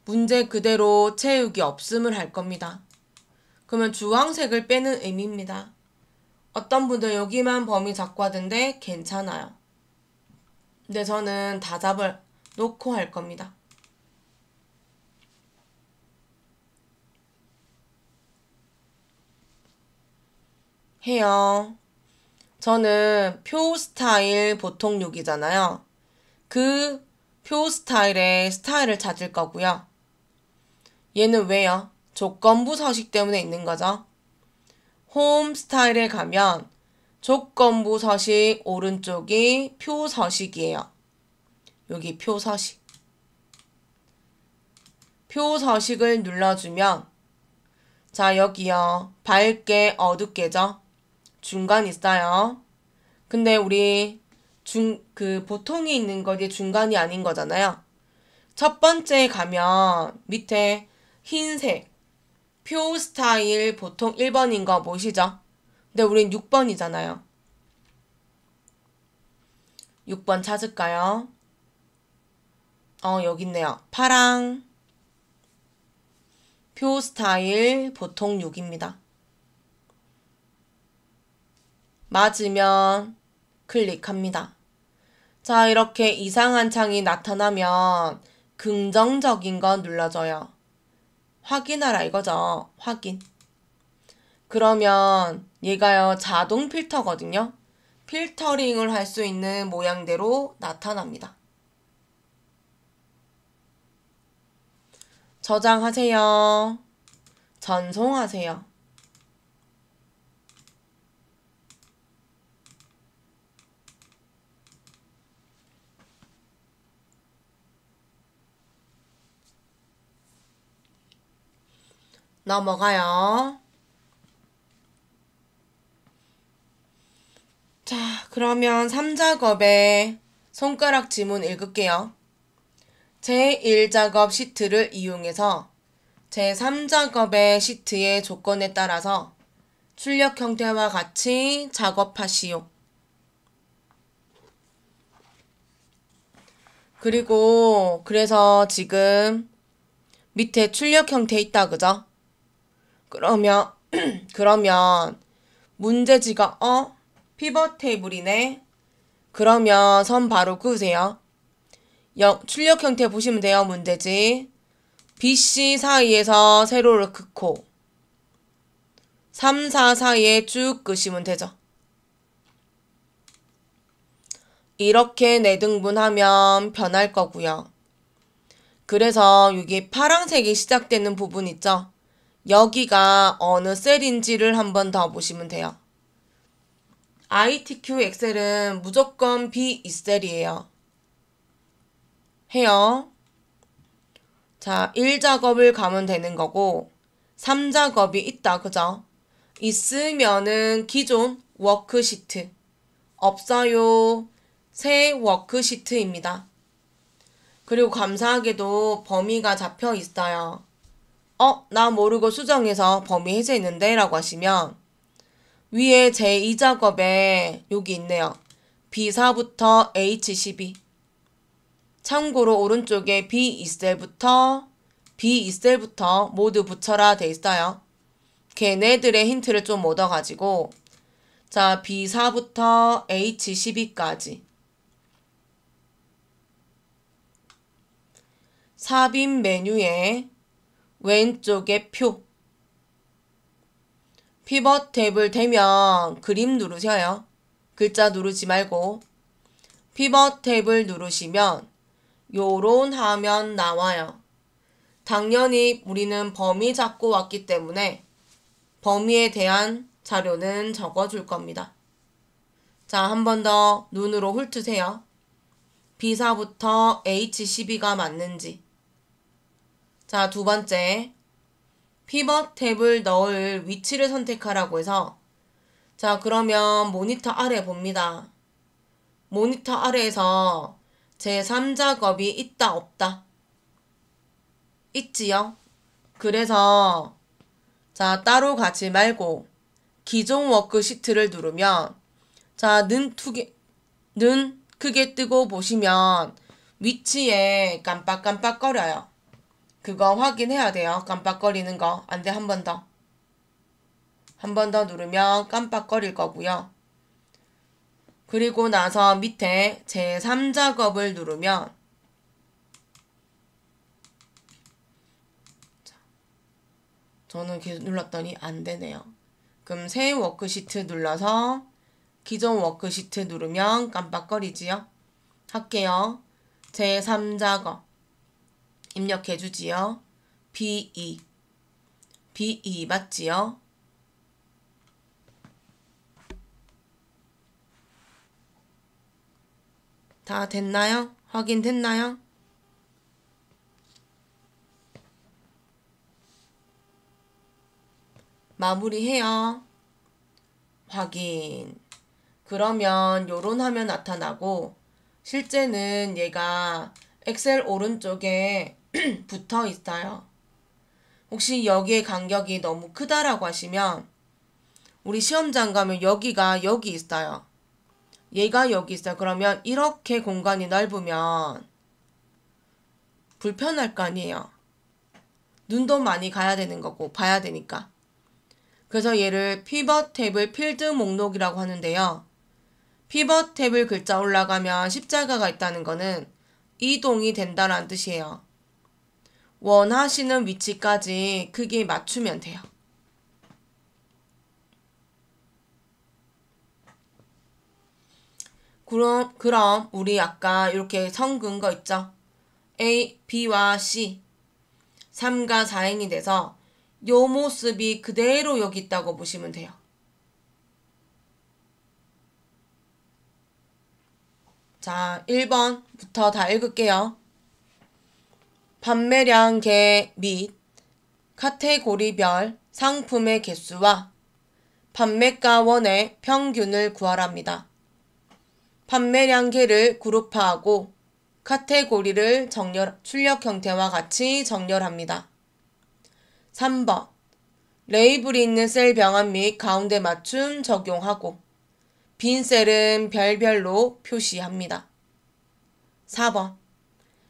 Speaker 1: 문제 그대로 채우기 없음을 할 겁니다. 그러면 주황색을 빼는 의미입니다. 어떤 분들 여기만 범위 잡고 하던데 괜찮아요. 근데 저는 다 잡을 놓고 할 겁니다. 해요. 저는 표 스타일 보통 6이잖아요. 그 표 스타일의 스타일을 찾을 거고요. 얘는 왜요? 조건부 서식 때문에 있는 거죠. 홈 스타일에 가면 조건부 서식 오른쪽이 표 서식이에요. 여기 표 서식. 표 서식을 눌러주면 자, 여기요. 밝게 어둡게죠. 중간 있어요. 근데 우리 보통이 있는 거지 중간이 아닌 거잖아요. 첫 번째 가면 밑에 흰색 표 스타일 보통 1번인 거 보이시죠? 근데 우린 6번이잖아요. 6번 찾을까요? 여기 있네요. 파랑 표 스타일 보통 6입니다. 맞으면 클릭합니다. 자, 이렇게 이상한 창이 나타나면 긍정적인 거 눌러줘요. 확인하라 이거죠. 확인. 그러면 얘가요. 자동 필터거든요. 필터링을 할 수 있는 모양대로 나타납니다. 저장하세요. 전송하세요. 넘어가요. 자, 그러면 3작업의 손가락 지문 읽을게요. 제1작업 시트를 이용해서 제3작업의 시트의 조건에 따라서 출력 형태와 같이 작업하시오. 그리고 그래서 지금 밑에 출력 형태 있다 그죠? 그러면 문제지가 피벗 테이블이네. 그러면 선 바로 그으세요. 출력 형태 보시면 돼요. 문제지. BC 사이에서 세로를 긋고 3, 4 사이에 쭉 끄시면 되죠. 이렇게 내등분하면 변할 거고요. 그래서 여기 파란색이 시작되는 부분 있죠? 여기가 어느 셀인지를 한번 더 보시면 돼요. ITQ 엑셀은 무조건 B2셀이에요. 해요. 자, 1작업을 가면 되는 거고 3작업이 있다. 그죠? 있으면은 기존 워크시트, 없어요. 새 워크시트입니다. 그리고 감사하게도 범위가 잡혀 있어요. 나 모르고 수정해서 범위 해제했는데 라고 하시면 위에 제2작업에 여기 있네요. B4부터 H12. 참고로 오른쪽에 B2셀부터 B2셀부터 모두 붙여라 돼 있어요. 걔네들의 힌트를 좀 얻어가지고 자, B4부터 H12까지 삽입 메뉴에 왼쪽에 표 피벗 탭을 대면 그림 누르셔요. 글자 누르지 말고 피벗 탭을 누르시면 요런 화면 나와요. 당연히 우리는 범위 잡고 왔기 때문에 범위에 대한 자료는 적어줄 겁니다. 자, 한 번 더 눈으로 훑으세요. B4부터 H12가 맞는지. 자, 두 번째. 피벗 탭을 넣을 위치를 선택하라고 해서 자, 그러면 모니터 아래 봅니다. 모니터 아래에서 제3작업이 있다 없다? 있지요? 그래서 자, 따로 가지 말고 기존 워크시트를 누르면 자, 눈 크게 뜨고 보시면 위치에 깜빡깜빡거려요. 그거 확인해야 돼요. 깜빡거리는 거. 안 돼, 한 번 더. 한 번 더 누르면 깜빡거릴 거고요. 그리고 나서 밑에 제3작업을 누르면 저는 계속 눌렀더니 안 되네요. 그럼 새 워크시트 눌러서 기존 워크시트 누르면 깜빡거리지요. 할게요. 제3작업 입력해주지요. B2 B2 맞지요? 다 됐나요? 확인됐나요? 마무리해요. 확인. 그러면 요런 화면 나타나고 실제는 얘가 엑셀 오른쪽에 붙어 있어요. 혹시 여기의 간격이 너무 크다라고 하시면 우리 시험장 가면 여기가 여기 있어요. 얘가 여기 있어요. 그러면 이렇게 공간이 넓으면 불편할 거 아니에요. 눈도 많이 가야 되는 거고 봐야 되니까. 그래서 얘를 피벗 탭을 필드 목록이라고 하는데요. 피벗 탭을 글자 올라가면 십자가가 있다는 거는 이동이 된다는 뜻이에요. 원하시는 위치까지 크게 맞추면 돼요. 그럼 우리 아까 이렇게 선 그은 거 있죠? A, B와 C 3가 4행이 돼서 요 모습이 그대로 여기 있다고 보시면 돼요. 자, 1번부터 다 읽을게요. 판매량 개 및 카테고리별 상품의 개수와 판매가원의 평균을 구하랍니다. 판매량 개를 그룹화하고 카테고리를 출력 형태와 같이 정렬합니다. 3번 레이블이 있는 셀 병합 및 가운데 맞춤 적용하고 빈 셀은 별별로 표시합니다. 4번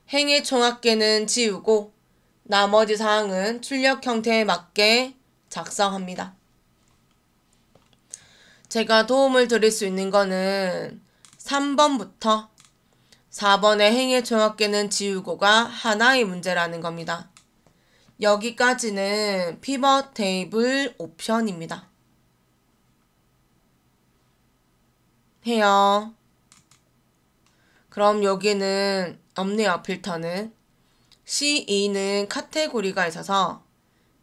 Speaker 1: 행의 총합계는 지우고 나머지 사항은 출력 형태에 맞게 작성합니다. 제가 도움을 드릴 수 있는 거는 3번부터 4번의 행의 총합계는 지우고가 하나의 문제라는 겁니다. 여기까지는 피벗 테이블 옵션입니다. 해요. 그럼 여기는 없네요. 필터는. C2는 카테고리가 있어서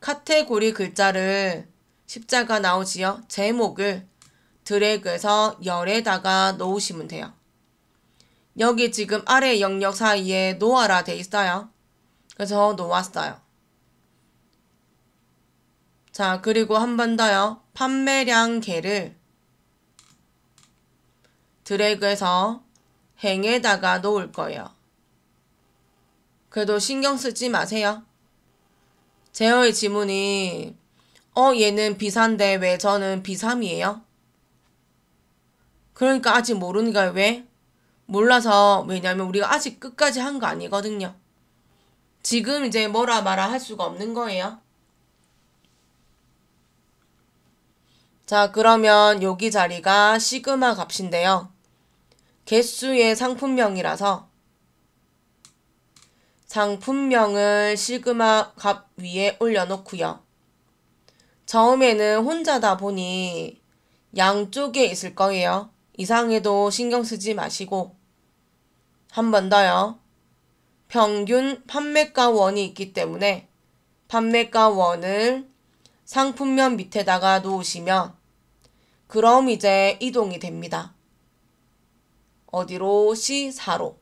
Speaker 1: 카테고리 글자를 십자가 나오지요. 제목을 드래그해서 열에다가 놓으시면 돼요. 여기 지금 아래 영역 사이에 놓아라 돼 있어요. 그래서 놓았어요. 자, 그리고 한 번 더요. 판매량계를 드래그해서 행에다가 놓을 거예요. 그래도 신경 쓰지 마세요. 제어의 지문이 얘는 비사인데 왜 저는 비삼이에요? 그러니까 아직 모르니까 왜? 몰라서 왜냐면 우리가 아직 끝까지 한 거 아니거든요. 지금 이제 뭐라 말아 할 수가 없는 거예요. 자, 그러면 여기 자리가 시그마 값인데요. 개수의 상품명이라서 상품명을 시그마 값 위에 올려놓고요. 처음에는 혼자다 보니 양쪽에 있을 거예요. 이상해도 신경 쓰지 마시고 한 번 더요. 평균 판매가 원이 있기 때문에 판매가 원을 상품명 밑에다가 놓으시면 그럼 이제 이동이 됩니다. 어디로? C4로.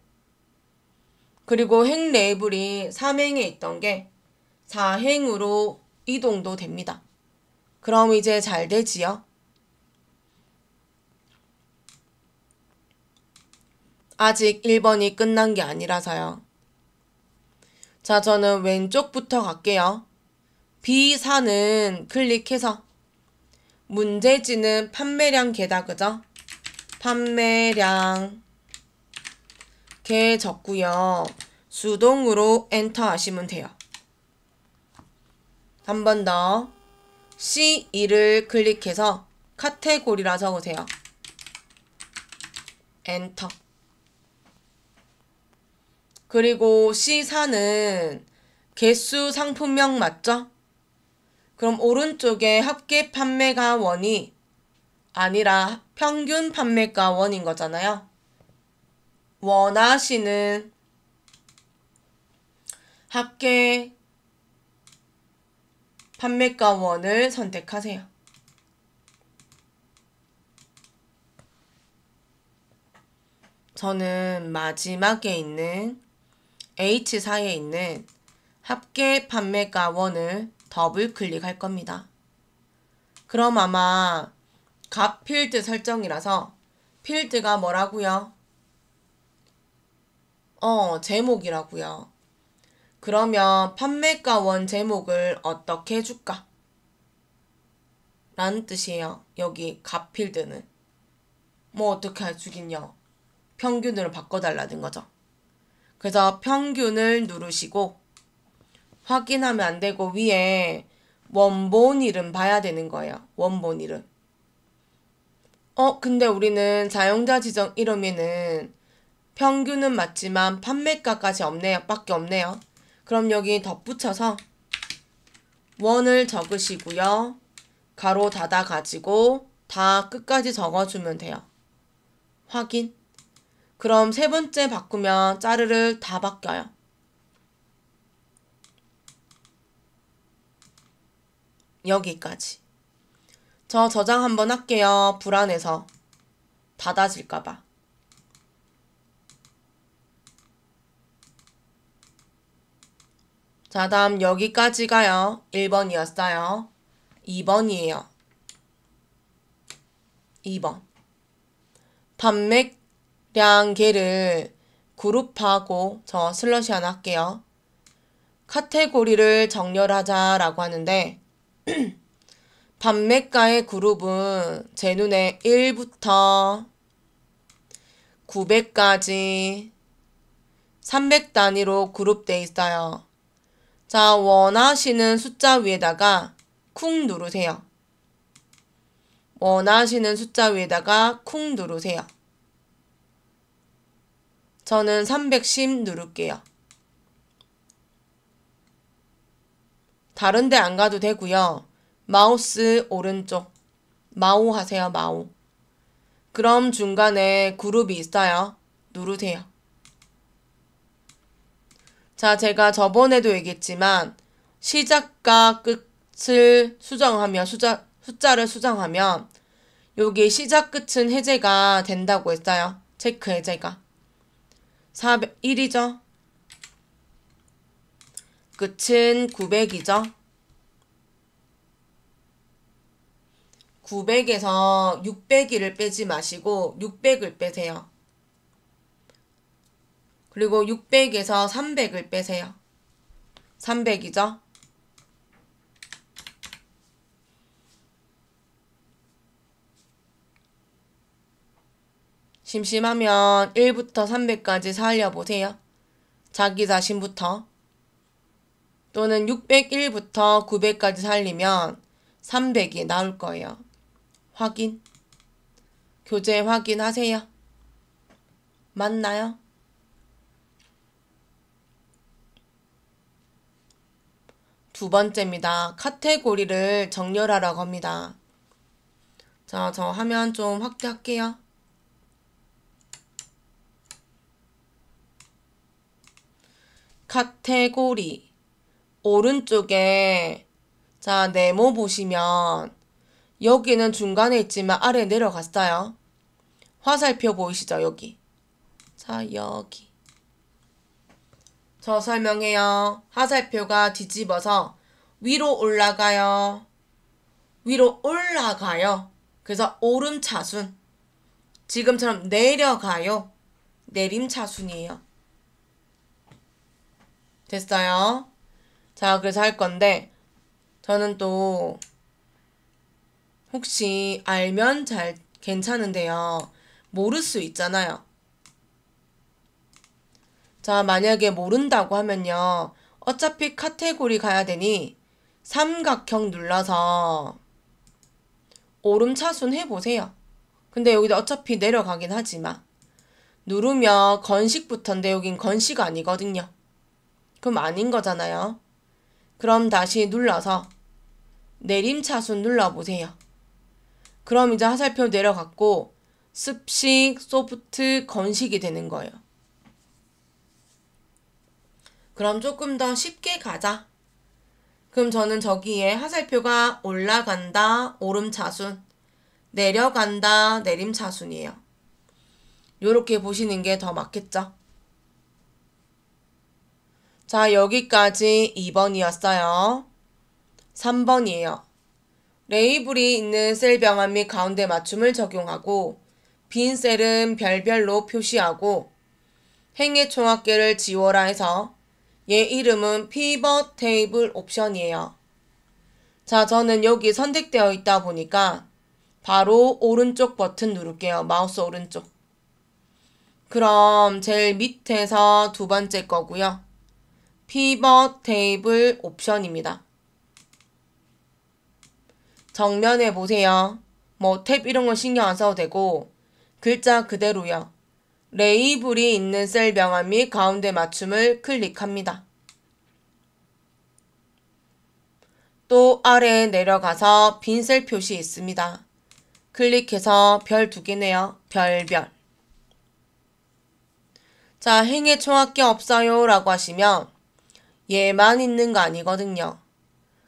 Speaker 1: 그리고 행 레이블이 3행에 있던 게 4행으로 이동도 됩니다. 그럼 이제 잘 되지요? 아직 1번이 끝난 게 아니라서요. 자, 저는 왼쪽부터 갈게요. B4는 클릭해서 문제지는 판매량 개다, 그죠? 판매량 개 적고요. 수동으로 엔터 하시면 돼요. 한 번 더 C2를 클릭해서 카테고리라 적으세요. 엔터. 그리고 C4는 개수 상품명 맞죠? 그럼 오른쪽에 합계 판매가 원이 아니라 평균 판매가 원인 거잖아요. 원하시는 합계 판매가 원을 선택하세요. 저는 마지막에 있는 H4에 있는 합계 판매가 원을 더블 클릭할 겁니다. 그럼 아마 값 필드 설정이라서 필드가 뭐라고요? 제목이라고요. 그러면 판매가 원 제목을 어떻게 해줄까? 라는 뜻이에요. 여기 값 필드는. 뭐 어떻게 해주긴요. 평균으로 바꿔달라는 거죠. 그래서 평균을 누르시고 확인하면 안 되고 위에 원본 이름 봐야 되는 거예요. 원본 이름. 근데 우리는 사용자 지정 이름에는 평균은 맞지만 판매가까지 없네요. 밖에 없네요. 그럼 여기 덧붙여서 원을 적으시고요. 가로 닫아 가지고 다 끝까지 적어주면 돼요. 확인. 그럼 세 번째 바꾸면 짜르르 다 바뀌어요. 여기까지. 저 저장 한번 할게요. 불안해서 닫아질까봐. 자, 다음 여기까지가요. 1번이었어요. 2번이에요. 2번. 판매량계를 그룹하고 저 슬러시 하나 할게요. 카테고리를 정렬하자라고 하는데 판매가의 그룹은 제 눈에 1부터 900까지 300 단위로 그룹되어 있어요. 자, 원하시는 숫자 위에다가 쿵 누르세요. 원하시는 숫자 위에다가 쿵 누르세요. 저는 310 누를게요. 다른 데 안 가도 되고요. 마우스 오른쪽 마우 하세요. 마우. 그럼 중간에 그룹이 있어요. 누르세요. 자, 제가 저번에도 얘기했지만 시작과 끝을 수정하면 숫자를 수정하면 여기 시작 끝은 해제가 된다고 했어요. 체크 해제가. 401이죠. 끝은 900이죠. 900에서 600을 빼지 마시고 600을 빼세요. 그리고 600에서 300을 빼세요. 300이죠. 심심하면 1부터 300까지 살려보세요. 자기 자신부터. 또는 601부터 900까지 살리면 300이 나올 거예요. 확인. 교재 확인하세요. 맞나요? 두 번째입니다. 카테고리를 정렬하라고 합니다. 자, 저 화면 좀 확대할게요. 카테고리 오른쪽에 자 네모 보시면 여기는 중간에 있지만 아래 내려갔어요. 화살표 보이시죠? 여기. 자 여기. 저 설명해요. 화살표가 뒤집어서 위로 올라가요. 위로 올라가요. 그래서 오름차순. 지금처럼 내려가요. 내림차순이에요. 됐어요? 자, 그래서 할 건데 저는 또 혹시 알면 잘 괜찮은데요. 모를 수 있잖아요. 자, 만약에 모른다고 하면요. 어차피 카테고리 가야 되니 삼각형 눌러서 오름차순 해보세요. 근데 여기다 어차피 내려가긴 하지만 누르면 건식부터인데 여긴 건식 아니거든요. 그럼 아닌 거잖아요. 그럼 다시 눌러서 내림차순 눌러보세요. 그럼 이제 화살표 내려갔고 습식, 소프트, 건식이 되는 거예요. 그럼 조금 더 쉽게 가자. 그럼 저는 저기에 화살표가 올라간다, 오름차순, 내려간다, 내림차순이에요. 요렇게 보시는 게 더 맞겠죠? 자, 여기까지 2번이었어요. 3번이에요. 레이블이 있는 셀 병합 및 가운데 맞춤을 적용하고 빈 셀은 별별로 표시하고 행의 총합계를 지워라 해서 얘 이름은 피벗 테이블 옵션이에요. 자, 저는 여기 선택되어 있다 보니까 바로 오른쪽 버튼 누를게요. 마우스 오른쪽. 그럼 제일 밑에서 두 번째 거고요. 피벗 테이블 옵션입니다. 정면에 보세요. 뭐 탭 이런 거 신경 안 써도 되고 글자 그대로요. 레이블이 있는 셀 병합 및 가운데 맞춤을 클릭합니다. 또 아래에 내려가서 빈 셀 표시 있습니다. 클릭해서 별 두 개네요. 별별. 자, 행의 총합계 없어요 라고 하시면 얘만 있는 거 아니거든요.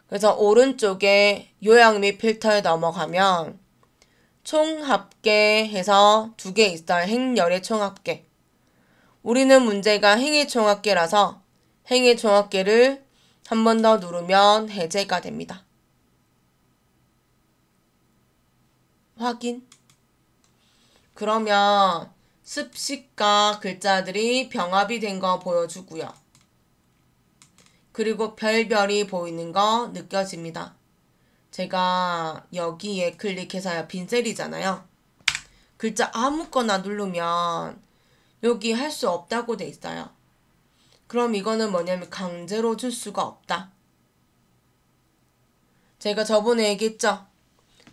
Speaker 1: 그래서 오른쪽에 요약 및 필터에 넘어가면 총합계 해서 두 개 있어요. 행렬의 총합계. 우리는 문제가 행의 총합계라서 행의 총합계를 한 번 더 누르면 해제가 됩니다. 확인. 그러면 습식과 글자들이 병합이 된 거 보여주고요. 그리고 별별이 보이는 거 느껴집니다. 제가 여기에 클릭해서요. 빈셀이잖아요. 글자 아무거나 누르면 여기 할 수 없다고 돼 있어요. 그럼 이거는 뭐냐면 강제로 줄 수가 없다. 제가 저번에 얘기했죠.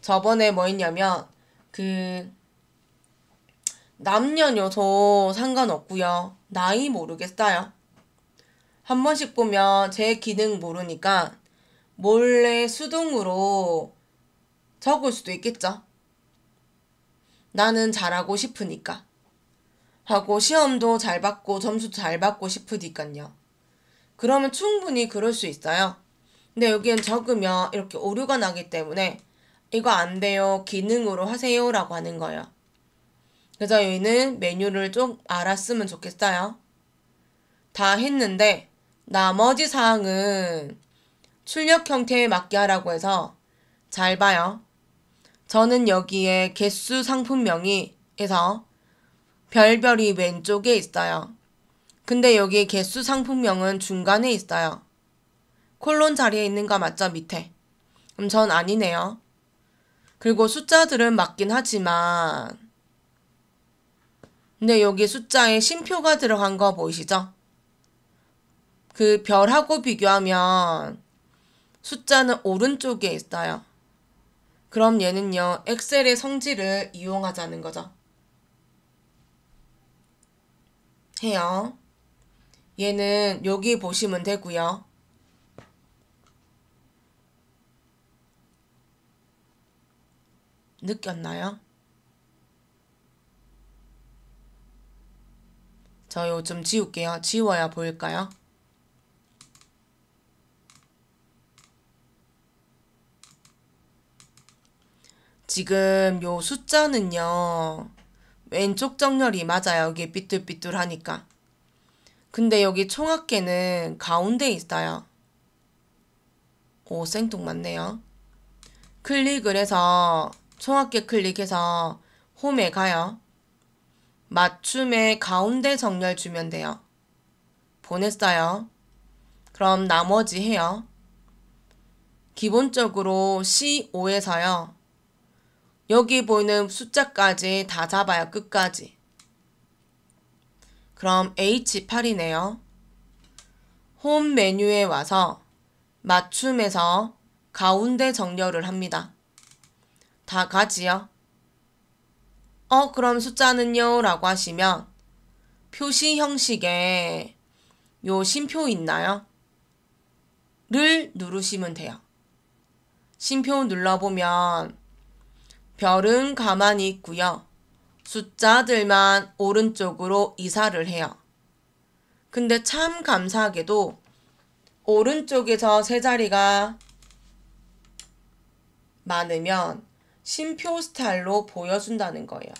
Speaker 1: 저번에 뭐 했냐면 남녀노소 상관없고요. 나이 모르겠어요. 한 번씩 보면 제 기능 모르니까 몰래 수동으로 적을 수도 있겠죠. 나는 잘하고 싶으니까. 하고 시험도 잘 받고 점수도 잘 받고 싶으니까요. 그러면 충분히 그럴 수 있어요. 근데 여기는 적으면 이렇게 오류가 나기 때문에 이거 안 돼요. 기능으로 하세요 라고 하는 거예요. 그래서 여기는 메뉴를 좀 알았으면 좋겠어요. 다 했는데 나머지 사항은 출력 형태에 맞게 하라고 해서 잘 봐요. 저는 여기에 개수 상품명이 에서 별별이 왼쪽에 있어요. 근데 여기 개수 상품명은 중간에 있어요. 콜론 자리에 있는 거 맞죠? 밑에. 그럼 전 아니네요. 그리고 숫자들은 맞긴 하지만 근데 여기 숫자에 쉼표가 들어간 거 보이시죠? 그 별하고 비교하면 숫자는 오른쪽에 있어요. 그럼 얘는요, 엑셀의 성질을 이용하자는 거죠. 해요. 얘는 여기 보시면 되고요. 느꼈나요? 저 요즘 지울게요. 지워야 보일까요? 지금 요 숫자는요, 왼쪽 정렬이 맞아요. 여기 삐뚤삐뚤하니까. 근데 여기 총합계는 가운데 있어요. 오, 생뚱맞네요. 클릭을 해서 총합계 클릭해서 홈에 가요. 맞춤에 가운데 정렬 주면 돼요. 보냈어요. 그럼 나머지 해요. 기본적으로 C5에서요. 여기 보이는 숫자까지 다 잡아요. 끝까지. 그럼 H8이네요. 홈 메뉴에 와서 맞춤에서 가운데 정렬을 합니다. 다 가지요. 그럼 숫자는요? 라고 하시면 표시 형식에 요 심표 있나요? 를 누르시면 돼요. 심표 눌러보면 별은 가만히 있고요. 숫자들만 오른쪽으로 이사를 해요. 근데 참 감사하게도 오른쪽에서 세 자리가 많으면 심표 스타일로 보여준다는 거예요.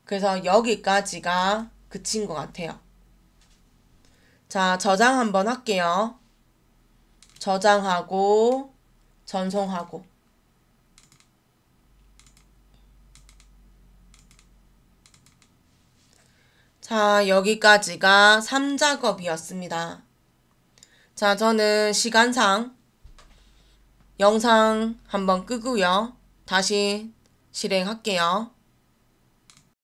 Speaker 1: 그래서 여기까지가 그친 것 같아요. 자, 저장 한번 할게요. 저장하고 전송하고. 자, 여기까지가 3작업이었습니다. 자, 저는 시간상 영상 한번 끄고요. 다시 실행할게요.